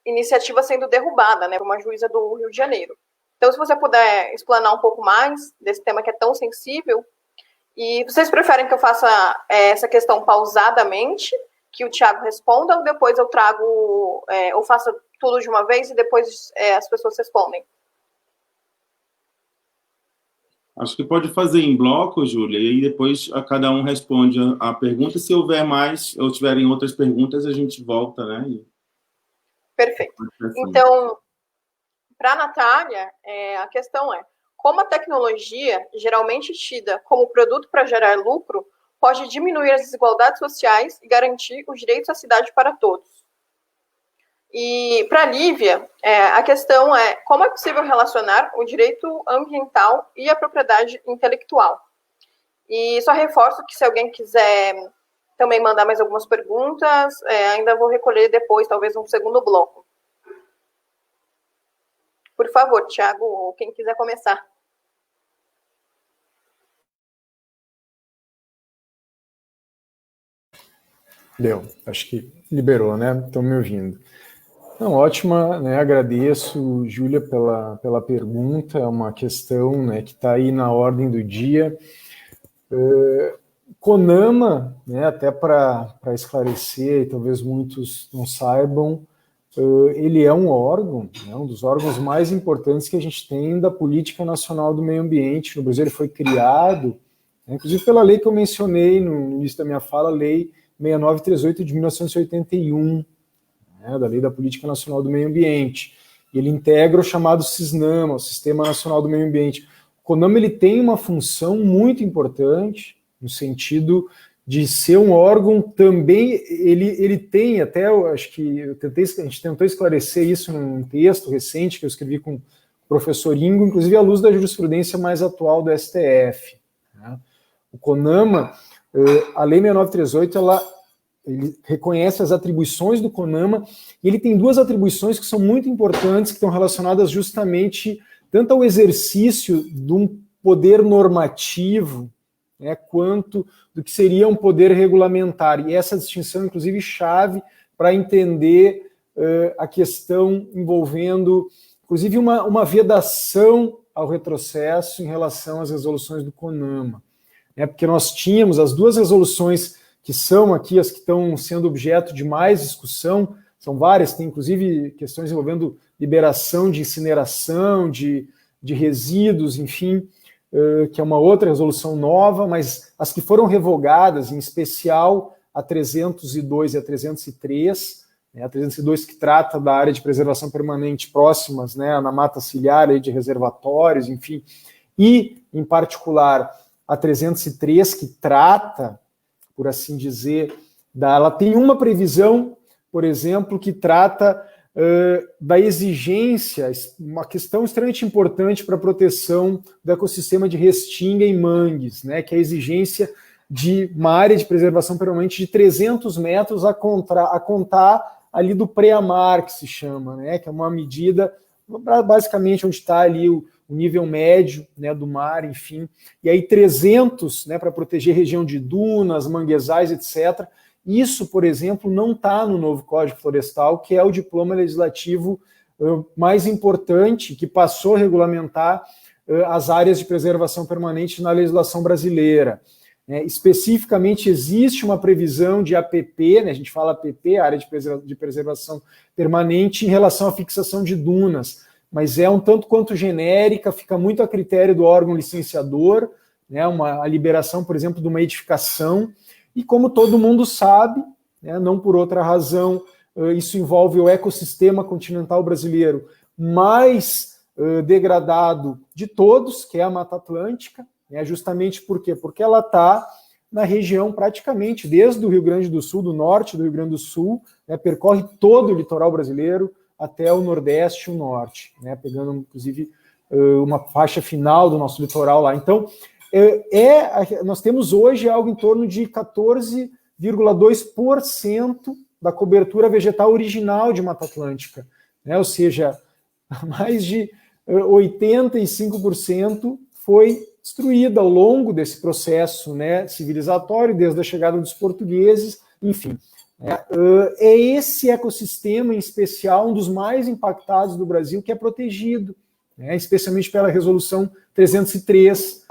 iniciativa sendo derrubada, né, por uma juíza do Rio de Janeiro. Então, se você puder explanar um pouco mais desse tema que é tão sensível, e vocês preferem que eu faça essa questão pausadamente, que o Thiago responda, ou depois eu trago, ou faço tudo de uma vez e depois as pessoas respondem? Acho que pode fazer em bloco, Júlia, e depois cada um responde a pergunta. Se houver mais ou tiverem outras perguntas, a gente volta, né? Perfeito. Então, para a Natália, a questão é, como a tecnologia, geralmente tida como produto para gerar lucro, pode diminuir as desigualdades sociais e garantir os direitos à cidade para todos? E para a Lívia, a questão é como é possível relacionar o direito ambiental e a propriedade intelectual? E só reforço que se alguém quiser também mandar mais algumas perguntas, ainda vou recolher depois, talvez um segundo bloco. Por favor, Thiago, ou quem quiser começar. Deu, acho que liberou, né? Estão me ouvindo. Não, ótima, né? Agradeço, Júlia, pela pergunta. É uma questão, né, que está aí na ordem do dia. CONAMA, né, até para esclarecer, e talvez muitos não saibam, ele é um órgão, né, um dos órgãos mais importantes que a gente tem da Política Nacional do Meio Ambiente. No Brasil ele foi criado, né, inclusive pela lei que eu mencionei no início da minha fala, a Lei 6938 de 1981, né, da Lei da Política Nacional do Meio Ambiente. E ele integra o chamado SISNAMA, o Sistema Nacional do Meio Ambiente. O CONAMA ele tem uma função muito importante, no sentido de ser um órgão também, ele tem até, eu acho que a gente tentou esclarecer isso num texto recente que eu escrevi com o professor Ingo, inclusive à luz da jurisprudência mais atual do STF. Né? O CONAMA, a Lei 6938, ele reconhece as atribuições do CONAMA, e ele tem 2 atribuições que são muito importantes, que estão relacionadas justamente tanto ao exercício de um poder normativo, né, quanto do que seria um poder regulamentar. E essa distinção, inclusive, chave para entender a questão envolvendo, inclusive, uma vedação ao retrocesso em relação às resoluções do CONAMA. Porque nós tínhamos as 2 resoluções que são aqui as que estão sendo objeto de mais discussão, são várias, tem inclusive questões envolvendo liberação de incineração, de resíduos, enfim, que é uma outra resolução nova, mas as que foram revogadas, em especial a 302 e a 303, né, a 302 que trata da área de preservação permanente próximas, né, na mata ciliar, de reservatórios, enfim, e, em particular, a 303, que trata, por assim dizer, ela tem uma previsão, por exemplo, que trata da exigência, uma questão extremamente importante para a proteção do ecossistema de restinga e mangues, né, que é a exigência de uma área de preservação permanente de 300 metros a contar ali do pré-amar, que se chama, né, que é uma medida, basicamente, onde está ali o nível médio, né, do mar, enfim, e aí 300, né, para proteger região de dunas, manguezais, etc. Isso, por exemplo, não está no novo Código Florestal, que é o diploma legislativo mais importante, que passou a regulamentar as áreas de preservação permanente na legislação brasileira. Especificamente, existe uma previsão de APP, né, a gente fala APP, Área de Preservação Permanente, em relação à fixação de dunas, mas é um tanto quanto genérica, fica muito a critério do órgão licenciador, né, a liberação, por exemplo, de uma edificação. E como todo mundo sabe, né, não por outra razão, isso envolve o ecossistema continental brasileiro mais degradado de todos, que é a Mata Atlântica, né, justamente por quê? Porque ela está na região praticamente, desde o Rio Grande do Sul, do norte do Rio Grande do Sul, né, percorre todo o litoral brasileiro até o Nordeste e o Norte, né, pegando, inclusive, uma faixa final do nosso litoral lá. Então, nós temos hoje algo em torno de 14,2% da cobertura vegetal original de Mata Atlântica, né? Ou seja, mais de 85% foi destruída ao longo desse processo, né, civilizatório, desde a chegada dos portugueses, enfim. É esse ecossistema, em especial, um dos mais impactados do Brasil, que é protegido, né, especialmente pela Resolução 303,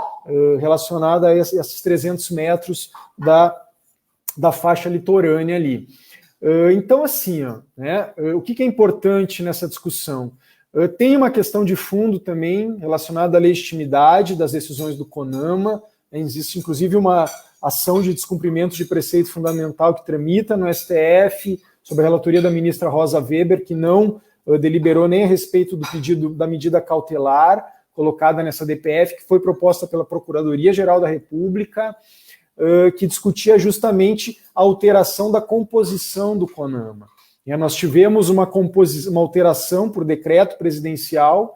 relacionada a esses 300 metros da faixa litorânea ali. Então, assim, né, o que é importante nessa discussão? Tem uma questão de fundo também relacionada à legitimidade das decisões do CONAMA. Existe, inclusive, uma ação de descumprimento de preceito fundamental que tramita no STF, sob a relatoria da ministra Rosa Weber, que não deliberou nem a respeito do pedido da medida cautelar colocada nessa DPF, que foi proposta pela Procuradoria-Geral da República, que discutia justamente a alteração da composição do CONAMA. Nós tivemos uma alteração por decreto presidencial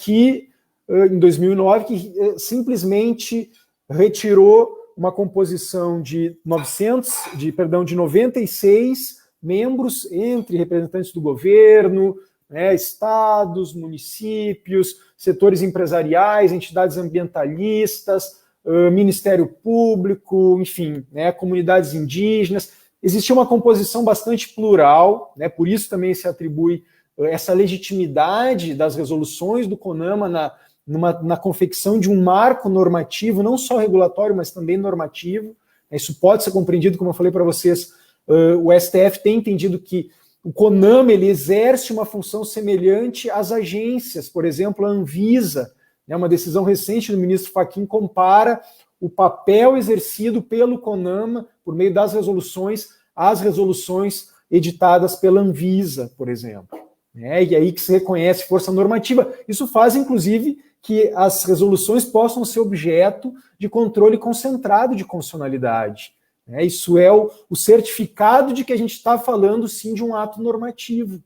que, em 2009, que simplesmente retirou uma composição de 96 membros, entre representantes do governo, né, estados, municípios, setores empresariais, entidades ambientalistas, Ministério Público, enfim, né, comunidades indígenas. Existia uma composição bastante plural, né, por isso também se atribui essa legitimidade das resoluções do CONAMA na confecção de um marco normativo, não só regulatório, mas também normativo. Isso pode ser compreendido, como eu falei para vocês, o STF tem entendido que o CONAMA ele exerce uma função semelhante às agências, por exemplo, a Anvisa, né, uma decisão recente do ministro Fachin compara o papel exercido pelo CONAMA por meio das resoluções às resoluções editadas pela Anvisa, por exemplo. E aí que se reconhece força normativa. Isso faz, inclusive, que as resoluções possam ser objeto de controle concentrado de constitucionalidade. Isso é o certificado de que a gente está falando, sim, de um ato normativo.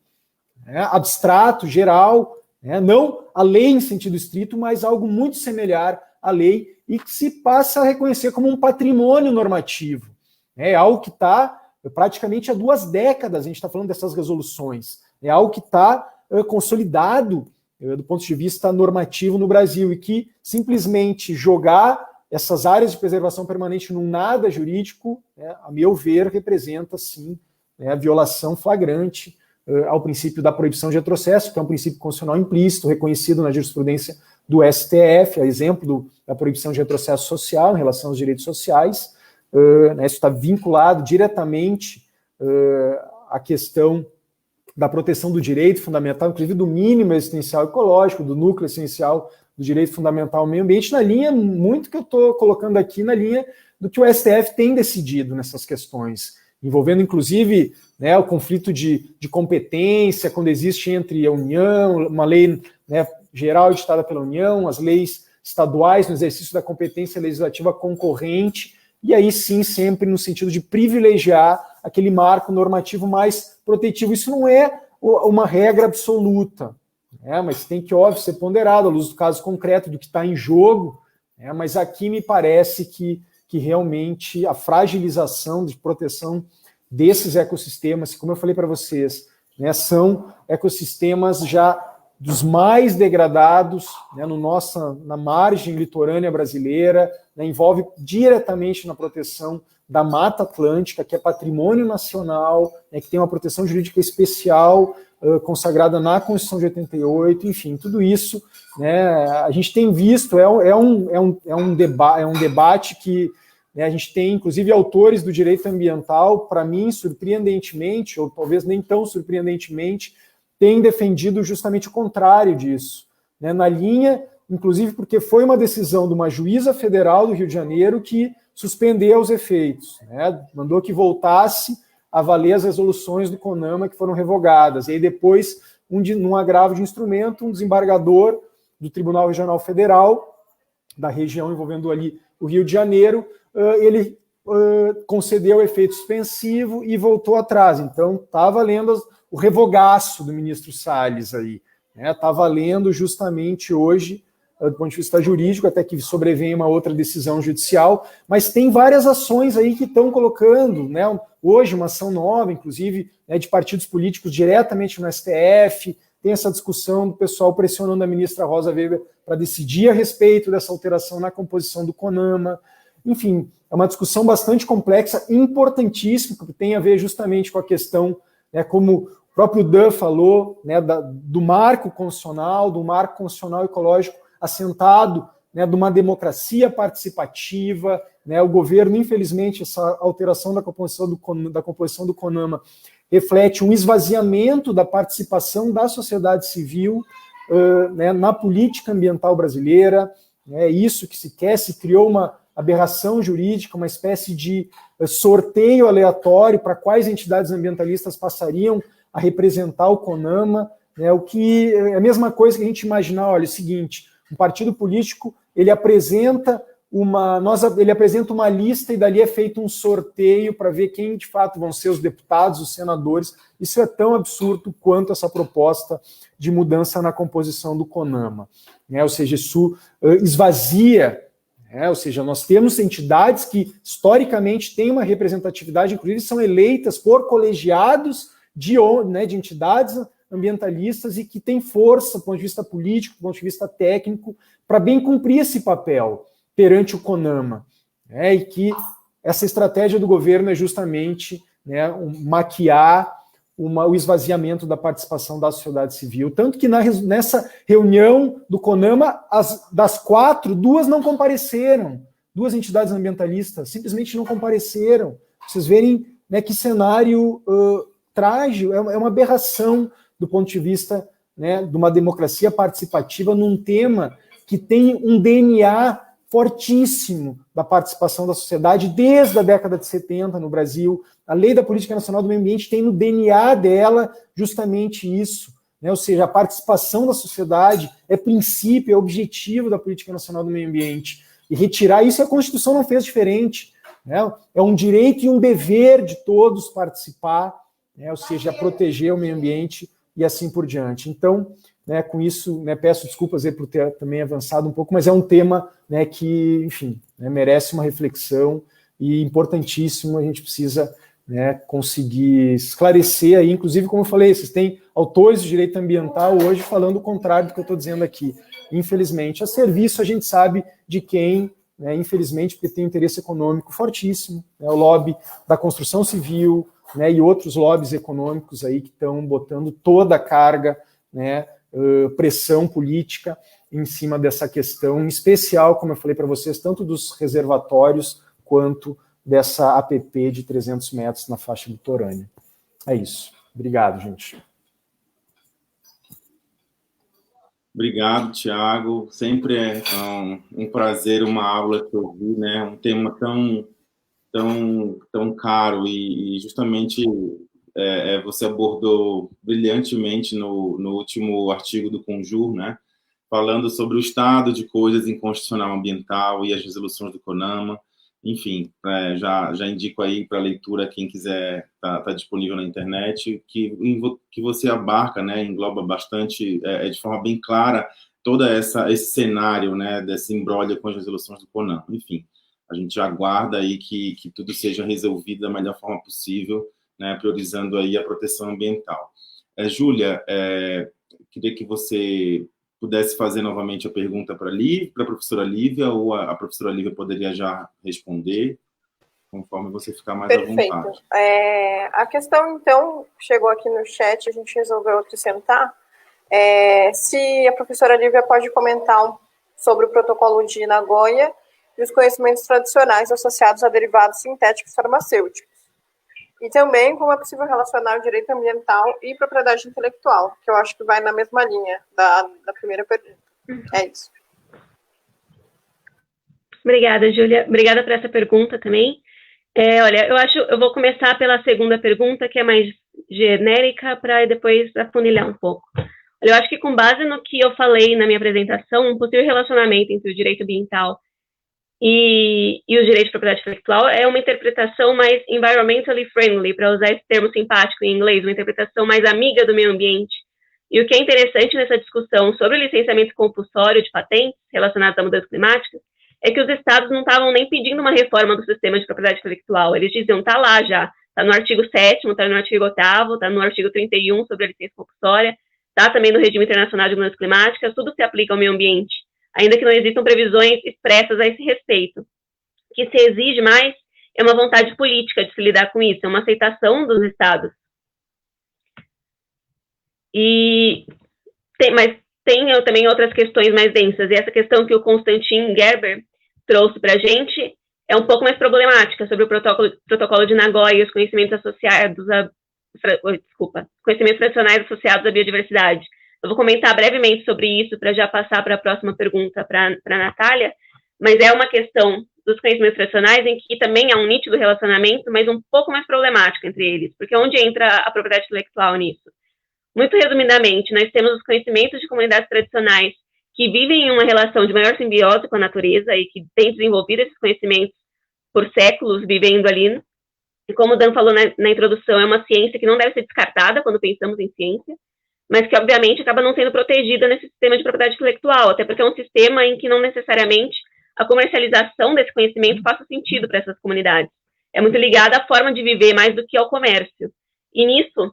Abstrato, geral, não a lei em sentido estrito, mas algo muito semelhante à lei e que se passa a reconhecer como um patrimônio normativo. É algo que está praticamente há 2 décadas, a gente está falando dessas resoluções. É algo que está consolidado do ponto de vista normativo no Brasil e que simplesmente jogar essas áreas de preservação permanente num nada jurídico, a meu ver, representa, sim, a violação flagrante ao princípio da proibição de retrocesso, que é um princípio constitucional implícito, reconhecido na jurisprudência do STF, a exemplo da proibição de retrocesso social em relação aos direitos sociais. Isso está vinculado diretamente à questão da proteção do direito fundamental, inclusive do mínimo existencial ecológico, do núcleo essencial do direito fundamental ao meio ambiente, na linha, muito que eu estou colocando aqui, na linha do que o STF tem decidido nessas questões, envolvendo, inclusive, né, o conflito de competência, quando existe entre a União, uma lei, né, geral editada pela União, as leis estaduais no exercício da competência legislativa concorrente, e aí sim, sempre no sentido de privilegiar aquele marco normativo mais protetivo. Isso não é uma regra absoluta, mas tem que, óbvio, ser ponderado à luz do caso concreto, do que está em jogo, mas aqui me parece que realmente a fragilização de proteção desses ecossistemas, como eu falei para vocês, são ecossistemas já dos mais degradados, na margem litorânea brasileira, envolve diretamente na proteção da Mata Atlântica, que é patrimônio nacional, que tem uma proteção jurídica especial, consagrada na Constituição de 88, enfim, tudo isso, a gente tem visto, é um debate que a gente tem, inclusive, autores do direito ambiental, para mim, surpreendentemente, ou talvez nem tão surpreendentemente, têm defendido justamente o contrário disso, na linha, inclusive porque foi uma decisão de uma juíza federal do Rio de Janeiro que suspendeu os efeitos, mandou que voltasse a valer as resoluções do CONAMA que foram revogadas. E aí depois, num agravo de instrumento, um desembargador do Tribunal Regional Federal, da região envolvendo ali o Rio de Janeiro, ele concedeu efeito suspensivo e voltou atrás. Então, está valendo o revogaço do ministro Salles aí. Está valendo justamente hoje do ponto de vista jurídico, até que sobrevenha uma outra decisão judicial, mas tem várias ações aí que estão colocando, né, hoje uma ação nova, inclusive, né, de partidos políticos diretamente no STF, tem essa discussão do pessoal pressionando a ministra Rosa Weber para decidir a respeito dessa alteração na composição do CONAMA. Enfim, é uma discussão bastante complexa, importantíssima, que tem a ver justamente com a questão, né, como o próprio Dan falou, né, do marco constitucional ecológico assentado, né, de uma democracia participativa, né, o governo, infelizmente, essa alteração da composição do CONAMA reflete um esvaziamento da participação da sociedade civil né, na política ambiental brasileira, é isso que se quer, se criou uma aberração jurídica, uma espécie de sorteio aleatório para quais entidades ambientalistas passariam a representar o CONAMA, né, o que é a mesma coisa que a gente imaginar, olha, é o seguinte, um partido político, ele apresenta uma lista e dali é feito um sorteio para ver quem de fato vão ser os deputados, os senadores. Isso é tão absurdo quanto essa proposta de mudança na composição do CONAMA, né? Ou seja, isso esvazia, né? Ou seja, nós temos entidades que historicamente têm uma representatividade, inclusive são eleitas por colegiados de entidades ambientalistas e que têm força do ponto de vista político, do ponto de vista técnico, para bem cumprir esse papel perante o CONAMA, né, e que essa estratégia do governo é justamente, né, maquiar o esvaziamento da participação da sociedade civil, tanto que nessa reunião do CONAMA, das 4, 2 não compareceram, 2 entidades ambientalistas simplesmente não compareceram. Vocês verem, né, que cenário trágico, é uma aberração do ponto de vista, né, de uma democracia participativa num tema que tem um DNA fortíssimo da participação da sociedade desde a década de 70 no Brasil. A Lei da Política Nacional do Meio Ambiente tem no DNA dela justamente isso, né? Ou seja, a participação da sociedade é princípio, é objetivo da Política Nacional do Meio Ambiente. E retirar isso, a Constituição não fez diferente, né? É um direito e um dever de todos participar, né? Ou seja, proteger o meio ambiente e assim por diante. Então, né, com isso, né, peço desculpas aí por ter também avançado um pouco, mas é um tema, né, que, enfim, né, merece uma reflexão e importantíssimo, a gente precisa, né, conseguir esclarecer aí, inclusive, como eu falei, vocês têm autores de direito ambiental hoje falando o contrário do que eu estou dizendo aqui. Infelizmente, a serviço a gente sabe de quem, né, infelizmente, porque tem interesse econômico fortíssimo, né, o lobby da construção civil, né, e outros lobbies econômicos aí que estão botando toda a carga, né, pressão política em cima dessa questão, em especial, como eu falei para vocês, tanto dos reservatórios quanto dessa APP de 300 metros na faixa litorânea. É isso. Obrigado, gente. Obrigado, Tiago. Sempre é um prazer, uma aula que eu vi, né? Um tema tão caro e justamente você abordou brilhantemente no último artigo do Conjur, né? Falando sobre o estado de coisas em constitucional ambiental e as resoluções do CONAMA. Enfim, já indico aí para leitura, quem quiser, tá disponível na internet, que você abarca, né, engloba bastante, de forma bem clara, todo esse cenário, né, desse imbróglio com as resoluções do CONAMA. Enfim, a gente já aguarda aí que tudo seja resolvido da melhor forma possível, né, priorizando aí a proteção ambiental. Júlia, queria que você pudesse fazer novamente a pergunta para a professora Lívia, ou a professora Lívia poderia já responder, conforme você ficar mais à vontade. A questão, então, chegou aqui no chat, a gente resolveu acrescentar, se a professora Lívia pode comentar sobre o protocolo de Nagoya e os conhecimentos tradicionais associados a derivados sintéticos farmacêuticos. E também como é possível relacionar o direito ambiental e propriedade intelectual, que eu acho que vai na mesma linha da primeira pergunta. É isso. Obrigada, Júlia. Obrigada por essa pergunta também. Olha, eu vou começar pela segunda pergunta, que é mais genérica, para depois afunilhar um pouco. Olha, eu acho que com base no que eu falei na minha apresentação, um possível relacionamento entre o direito ambiental e o direito de propriedade intelectual é uma interpretação mais environmentally friendly, para usar esse termo simpático em inglês, uma interpretação mais amiga do meio ambiente E o que é interessante nessa discussão sobre o licenciamento compulsório de patentes relacionados à mudança climática é que os estados não estavam nem pedindo uma reforma do sistema de propriedade intelectual. Eles diziam, tá lá já, tá no artigo 7º, tá no artigo 8º, tá no artigo 31 sobre a licença compulsória, tá também no regime internacional de mudanças climáticas, tudo se aplica ao meio ambiente, ainda que não existam previsões expressas a esse respeito. O que se exige mais é uma vontade política de se lidar com isso, é uma aceitação dos estados. Mas tem também outras questões mais densas, e essa questão que o Konstantin Gerber trouxe para a gente é um pouco mais problemática, sobre o protocolo de Nagoya e os conhecimentos associados conhecimentos tradicionais associados à biodiversidade. Eu vou comentar brevemente sobre isso para já passar para a próxima pergunta para a Natália, mas é uma questão dos conhecimentos tradicionais em que também há um nítido relacionamento, mas um pouco mais problemático entre eles, porque onde entra a propriedade intelectual nisso? Muito resumidamente, nós temos os conhecimentos de comunidades tradicionais que vivem em uma relação de maior simbiose com a natureza e que têm desenvolvido esses conhecimentos por séculos vivendo ali. E como o Dan falou na introdução, é uma ciência que não deve ser descartada quando pensamos em ciência, mas que, obviamente, acaba não sendo protegida nesse sistema de propriedade intelectual, até porque é um sistema em que não necessariamente a comercialização desse conhecimento faça sentido para essas comunidades. É muito ligada à forma de viver mais do que ao comércio. E nisso,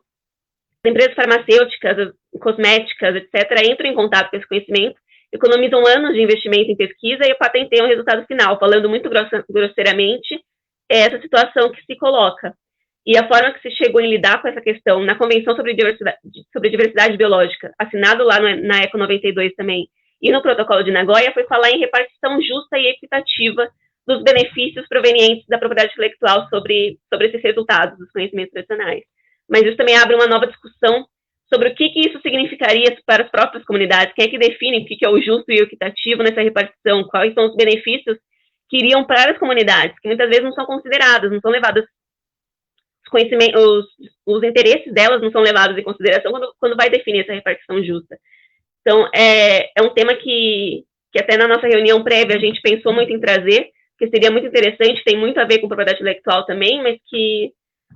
empresas farmacêuticas, cosméticas, etc., entram em contato com esse conhecimento, economizam anos de investimento em pesquisa e patenteiam o resultado final, falando muito grosseiramente, é essa situação que se coloca. E a forma que se chegou em lidar com essa questão na Convenção sobre Diversidade Biológica, assinado lá na ECO 92 também, e no Protocolo de Nagoya, foi falar em repartição justa e equitativa dos benefícios provenientes da propriedade intelectual sobre esses resultados dos conhecimentos tradicionais. Mas isso também abre uma nova discussão sobre o que isso significaria para as próprias comunidades, quem é que define o que é o justo e o equitativo nessa repartição, quais são os benefícios que iriam para as comunidades, que muitas vezes não são consideradas, não são levadas, os interesses delas não são levados em consideração quando vai definir essa repartição justa. Então, é um tema que até na nossa reunião prévia a gente pensou muito em trazer, que seria muito interessante, tem muito a ver com propriedade intelectual também, mas que,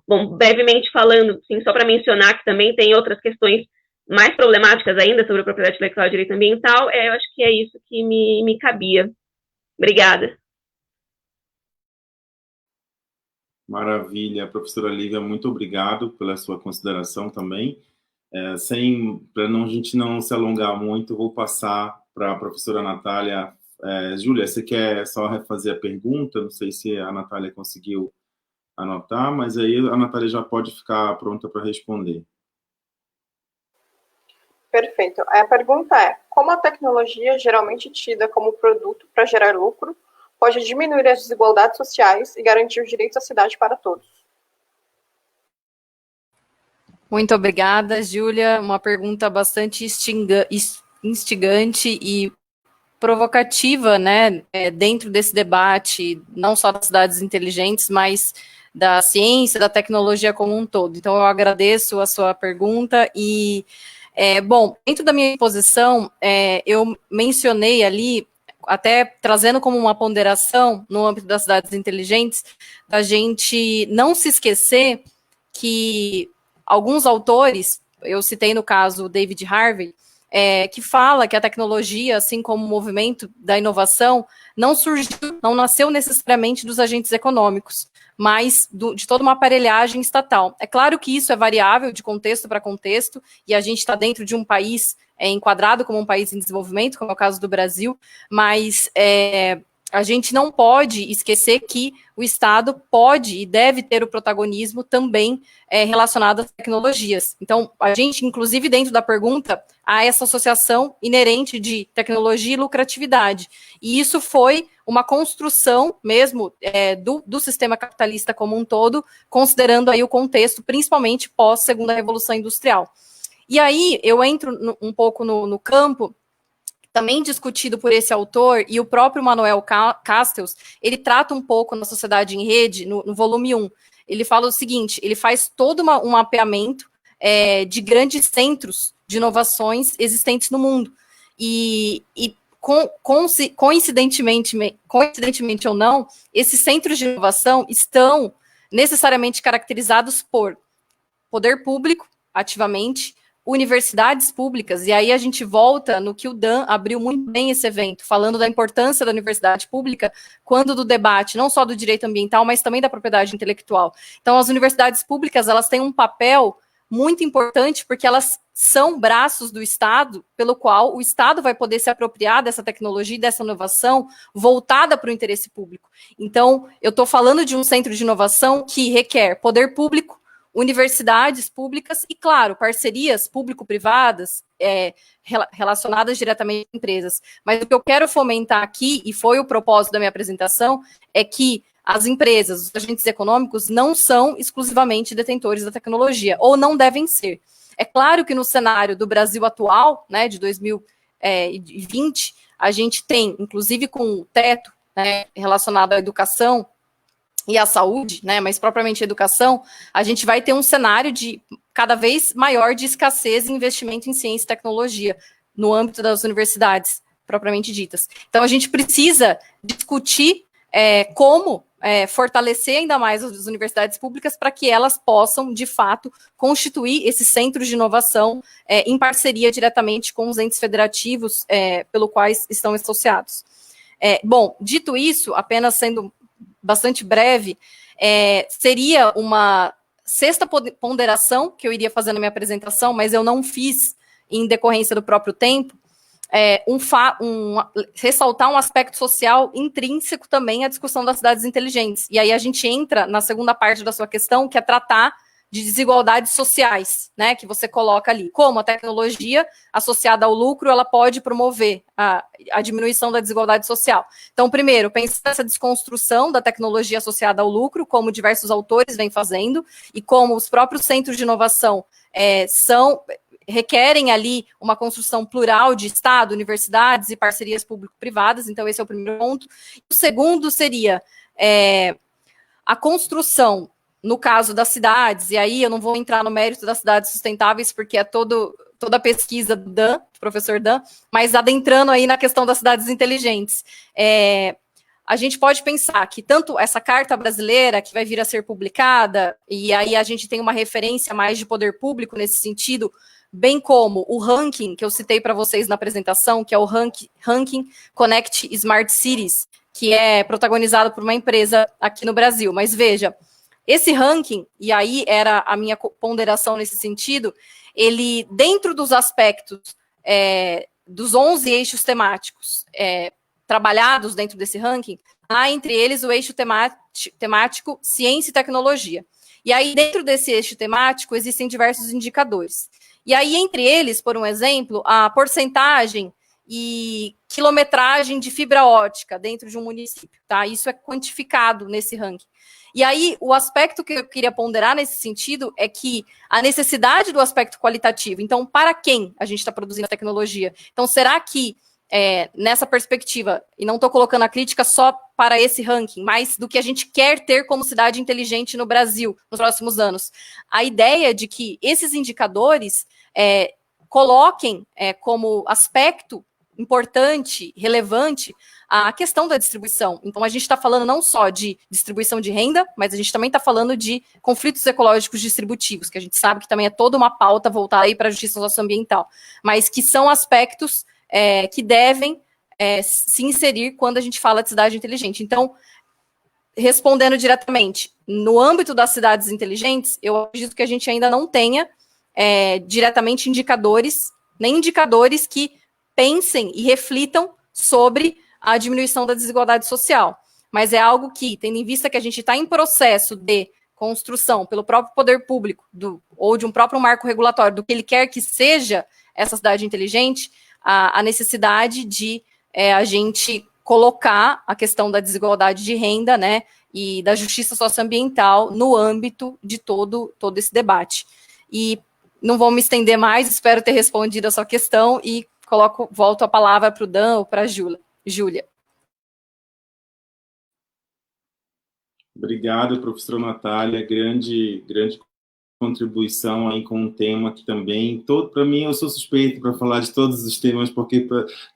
bom, brevemente falando, assim, só para mencionar que também tem outras questões mais problemáticas ainda sobre a propriedade intelectual e direito ambiental, eu acho que é isso que me cabia. Obrigada. Maravilha, professora Lívia, muito obrigado pela sua consideração também. Para a gente não se alongar muito, vou passar para a professora Natália. Júlia, você quer só refazer a pergunta? Não sei se a Natália conseguiu anotar, mas aí a Natália já pode ficar pronta para responder. Perfeito. A pergunta é, como a tecnologia, geralmente tida como produto para gerar lucro, pode diminuir as desigualdades sociais e garantir os direitos à cidade para todos? Muito obrigada, Júlia. Uma pergunta bastante instigante e provocativa, né, dentro desse debate, não só das cidades inteligentes, mas da ciência, da tecnologia como um todo. Então, eu agradeço a sua pergunta e, bom, dentro da minha exposição, eu mencionei ali, até trazendo como uma ponderação no âmbito das cidades inteligentes, da gente não se esquecer que alguns autores, eu citei no caso o David Harvey, que fala que a tecnologia, assim como o movimento da inovação, não nasceu necessariamente dos agentes econômicos, mas de toda uma aparelhagem estatal. É claro que isso é variável de contexto para contexto, e a gente está dentro de um país enquadrado como um país em desenvolvimento, como é o caso do Brasil, mas a gente não pode esquecer que o Estado pode e deve ter o protagonismo também relacionado às tecnologias. Então, a gente, inclusive, dentro da pergunta, há essa associação inerente de tecnologia e lucratividade. E isso foi uma construção mesmo do sistema capitalista como um todo, considerando aí o contexto, principalmente pós-Segunda Revolução Industrial. E aí, eu entro um pouco no campo, também discutido por esse autor, e o próprio Manuel Castells, ele trata um pouco na Sociedade em Rede, no volume 1. Ele fala o seguinte, ele faz todo um mapeamento de grandes centros de inovações existentes no mundo. E coincidentemente ou não, esses centros de inovação estão necessariamente caracterizados por poder público, ativamente, universidades públicas, e aí a gente volta no que o Dan abriu muito bem esse evento, falando da importância da universidade pública, quando do debate, não só do direito ambiental, mas também da propriedade intelectual. Então, as universidades públicas, elas têm um papel muito importante, porque elas são braços do Estado, pelo qual o Estado vai poder se apropriar dessa tecnologia e dessa inovação voltada para o interesse público. Então, eu estou falando de um centro de inovação que requer poder público, universidades públicas e, claro, parcerias público-privadas relacionadas diretamente a empresas. Mas o que eu quero fomentar aqui, e foi o propósito da minha apresentação, é que as empresas, os agentes econômicos, não são exclusivamente detentores da tecnologia, ou não devem ser. É claro que no cenário do Brasil atual, né, de 2020, a gente tem, inclusive com o teto, né, relacionado à educação e à saúde, né, mas propriamente a educação, a gente vai ter um cenário de cada vez maior de escassez em investimento em ciência e tecnologia no âmbito das universidades propriamente ditas. Então, a gente precisa discutir como fortalecer ainda mais as universidades públicas para que elas possam, de fato, constituir esses centros de inovação em parceria diretamente com os entes federativos pelo quais estão associados. Bom, dito isso, apenas sendo bastante breve, seria uma sexta ponderação que eu iria fazer na minha apresentação, mas eu não fiz em decorrência do próprio tempo, ressaltar um aspecto social intrínseco também à discussão das cidades inteligentes. E aí a gente entra na segunda parte da sua questão, que é tratar de desigualdades sociais, né, que você coloca ali. Como a tecnologia associada ao lucro, ela pode promover a diminuição da desigualdade social. Então, primeiro, pensar essa desconstrução da tecnologia associada ao lucro, como diversos autores vêm fazendo, e como os próprios centros de inovação requerem ali uma construção plural de Estado, universidades e parcerias público-privadas. Então, esse é o primeiro ponto. O segundo seria a construção, no caso das cidades, e aí eu não vou entrar no mérito das cidades sustentáveis, porque é toda a pesquisa do Dan, do professor Dan, mas adentrando aí na questão das cidades inteligentes. A gente pode pensar que tanto essa carta brasileira, que vai vir a ser publicada, e aí a gente tem uma referência mais de poder público nesse sentido, bem como o ranking que eu citei para vocês na apresentação, que é o ranking Connect Smart Cities, que é protagonizado por uma empresa aqui no Brasil. Mas veja, esse ranking, e aí era a minha ponderação nesse sentido, ele, dentro dos aspectos dos 11 eixos temáticos trabalhados dentro desse ranking, há entre eles o eixo temático ciência e tecnologia. E aí, dentro desse eixo temático, existem diversos indicadores. E aí, entre eles, por um exemplo, a porcentagem e quilometragem de fibra ótica dentro de um município, tá? Isso é quantificado nesse ranking. E aí, o aspecto que eu queria ponderar nesse sentido é que a necessidade do aspecto qualitativo, então, para quem a gente está produzindo a tecnologia? Então, será que, nessa perspectiva, e não estou colocando a crítica só para esse ranking, mas do que a gente quer ter como cidade inteligente no Brasil nos próximos anos, a ideia de que esses indicadores coloquem como aspecto importante, relevante, a questão da distribuição. Então, a gente está falando não só de distribuição de renda, mas a gente também está falando de conflitos ecológicos distributivos, que a gente sabe que também é toda uma pauta voltada aí para a justiça socioambiental, mas que são aspectos que devem se inserir quando a gente fala de cidade inteligente. Então, respondendo diretamente, no âmbito das cidades inteligentes, eu acredito que a gente ainda não tenha diretamente indicadores, nem indicadores que pensem e reflitam sobre a diminuição da desigualdade social. Mas é algo que, tendo em vista que a gente está em processo de construção pelo próprio poder público ou de um próprio marco regulatório do que ele quer que seja essa cidade inteligente, a necessidade de a gente colocar a questão da desigualdade de renda, né, e da justiça socioambiental no âmbito de todo esse debate. Não vou me estender mais, espero ter respondido a sua questão e volto a palavra para o Dan ou para a Júlia. Obrigado, professora Natália, grande contribuição aí com um tema que também, para mim, eu sou suspeito para falar de todos os temas, porque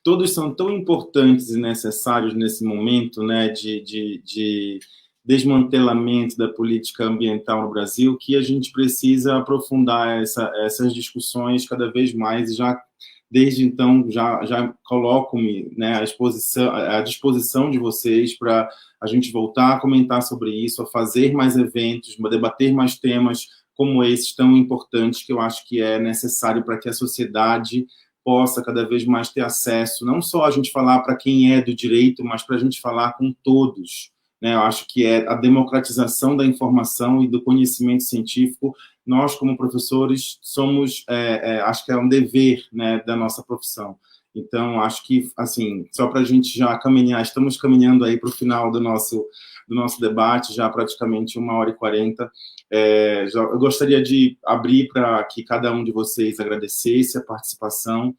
todos são tão importantes e necessários nesse momento, né, de desmantelamento da política ambiental no Brasil, que a gente precisa aprofundar essas discussões cada vez mais, e já desde então já coloco-me, né, à disposição de vocês para a gente voltar a comentar sobre isso, a fazer mais eventos, a debater mais temas como esses tão importantes, que eu acho que é necessário para que a sociedade possa cada vez mais ter acesso, não só a gente falar para quem é do direito, mas para a gente falar com todos, né? Eu acho que é a democratização da informação e do conhecimento científico. Nós, como professores, somos, acho que é um dever, né, da nossa profissão. Então, acho que, assim, só para a gente já caminhar, estamos caminhando aí para o final do nosso debate, já praticamente 1h40. Eu gostaria de abrir para que cada um de vocês agradecesse a participação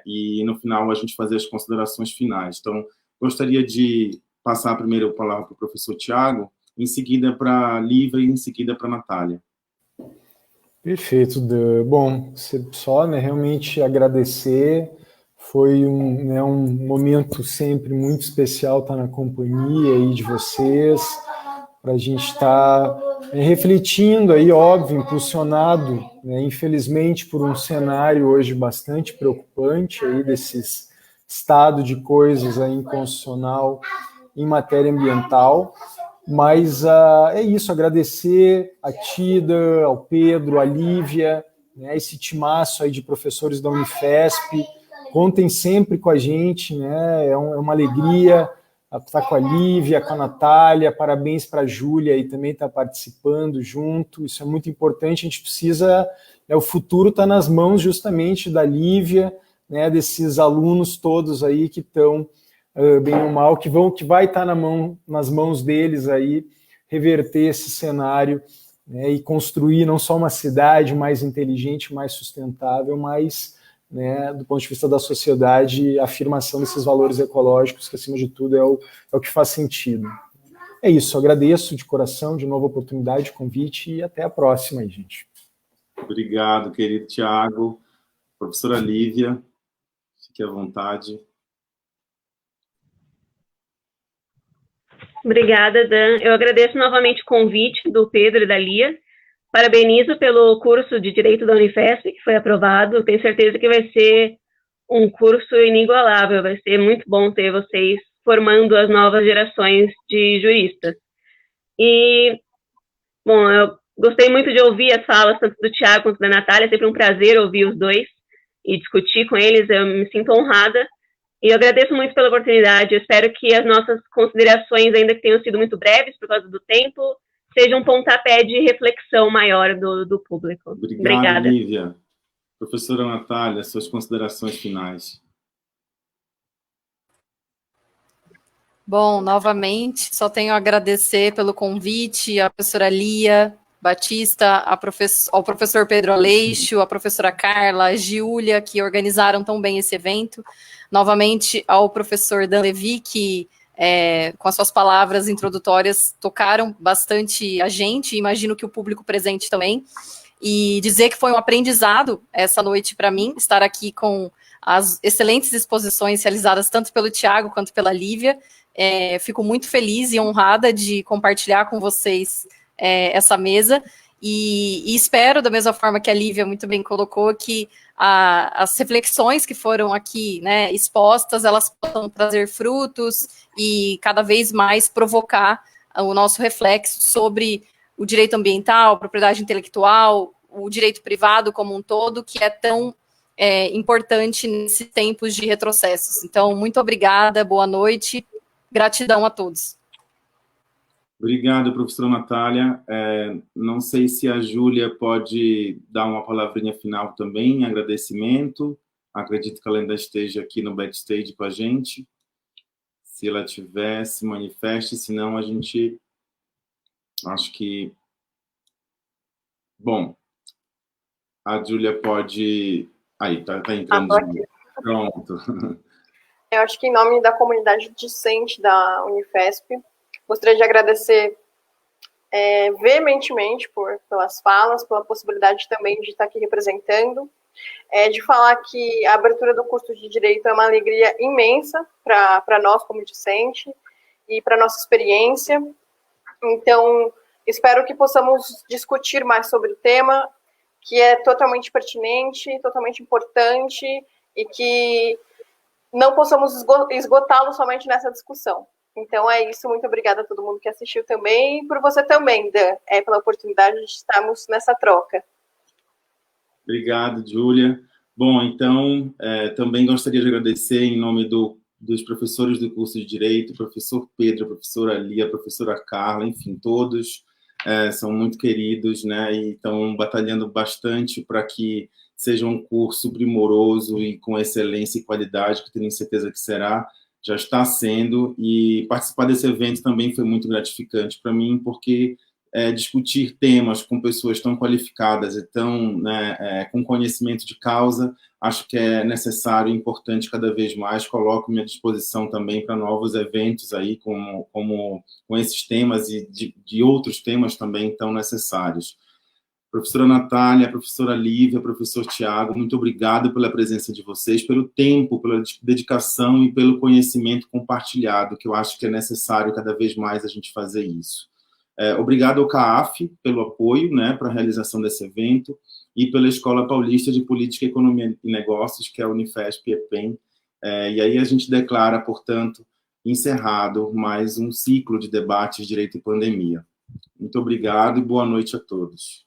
e, no final, a gente fazer as considerações finais. Então, gostaria de passar primeiro a palavra para o professor Tiago, em seguida para a Lívia e em seguida para a Natália. Perfeito, Dan. Bom, só, né, realmente agradecer. Foi um momento sempre muito especial estar na companhia aí de vocês, para a gente estar refletindo aí, óbvio, impulsionado, né, infelizmente, por um cenário hoje bastante preocupante aí desses estado de coisas aí inconstitucional em matéria ambiental. Mas é isso, agradecer a Tida, ao Pedro, a Lívia, né, esse timaço aí de professores da Unifesp. Contem sempre com a gente, né? É uma alegria estar com a Lívia, com a Natália. Parabéns para a Júlia aí também estar participando junto. Isso é muito importante. A gente precisa, o futuro está nas mãos justamente da Lívia, né? Desses alunos todos aí que estão bem ou mal, que vai estar nas mãos deles aí, reverter esse cenário, né, e construir não só uma cidade mais inteligente, mais sustentável, mas, né, do ponto de vista da sociedade, a afirmação desses valores ecológicos, que acima de tudo é o que faz sentido. É isso, agradeço de coração, de novo a oportunidade, convite, e até a próxima aí, gente. Obrigado, querido Tiago. Professora Lívia, fique à vontade. Obrigada, Dan. Eu agradeço novamente o convite do Pedro e da Lia. Parabenizo pelo curso de Direito da Unifesp, que foi aprovado. Tenho certeza que vai ser um curso inigualável. Vai ser muito bom ter vocês formando as novas gerações de juristas. E, bom, eu gostei muito de ouvir as falas tanto do Tiago quanto da Natália. É sempre um prazer ouvir os dois e discutir com eles. Eu me sinto honrada. E eu agradeço muito pela oportunidade. Eu espero que as nossas considerações, ainda que tenham sido muito breves por causa do tempo, sejam um pontapé de reflexão maior do público. Obrigada. Lívia. Professora Natália, suas considerações finais. Bom, novamente, só tenho a agradecer pelo convite, à professora Lia Batista, ao professor Pedro Aleixo, à professora Carla, a Giulia, que organizaram tão bem esse evento. Novamente, ao professor Dan Levi, que, com as suas palavras introdutórias, tocaram bastante a gente, imagino que o público presente também. E dizer que foi um aprendizado essa noite para mim, estar aqui com as excelentes exposições realizadas tanto pelo Tiago quanto pela Lívia. Fico muito feliz e honrada de compartilhar com vocês essa mesa, e espero, da mesma forma que a Lívia muito bem colocou, que as reflexões que foram aqui, né, expostas, elas possam trazer frutos e cada vez mais provocar o nosso reflexo sobre o direito ambiental, propriedade intelectual, o direito privado como um todo, que é tão importante nesses tempos de retrocessos. Então, muito obrigada, boa noite, gratidão a todos. Obrigado, professora Natália. Não sei se a Júlia pode dar uma palavrinha final também, em agradecimento. Acredito que ela ainda esteja aqui no backstage com a gente. Se ela tiver, se manifeste, senão a gente... Acho que... Bom, a Júlia pode... Aí, tá entrando. Pronto. Eu acho que em nome da comunidade discente da Unifesp, gostaria de agradecer veementemente pelas falas, pela possibilidade também de estar aqui representando, de falar que a abertura do curso de Direito é uma alegria imensa para nós como discente e para nossa experiência. Então, espero que possamos discutir mais sobre o tema, que é totalmente pertinente, totalmente importante, e que não possamos esgotá-lo somente nessa discussão. Então é isso, muito obrigada a todo mundo que assistiu também, e por você também, Dan, pela oportunidade de estarmos nessa troca. Obrigado, Júlia. Bom, então, também gostaria de agradecer em nome dos professores do curso de Direito, o professor Pedro, a professora Lia, a professora Carla, enfim, todos são muito queridos, né, e estão batalhando bastante para que seja um curso primoroso e com excelência e qualidade, que tenho certeza que será, já está sendo, e participar desse evento também foi muito gratificante para mim, porque discutir temas com pessoas tão qualificadas e tão, né, com conhecimento de causa, acho que é necessário e importante cada vez mais. Coloco-me à disposição também para novos eventos aí, com esses temas e de outros temas também tão necessários. Professora Natália, professora Lívia, professor Tiago, muito obrigado pela presença de vocês, pelo tempo, pela dedicação e pelo conhecimento compartilhado, que eu acho que é necessário cada vez mais a gente fazer isso. Obrigado ao CAAF pelo apoio, né, para a realização desse evento, e pela Escola Paulista de Política, Economia e Negócios, que é a Unifesp-EPEM. E aí a gente declara, portanto, encerrado mais um ciclo de debates de Direito e Pandemia. Muito obrigado e boa noite a todos.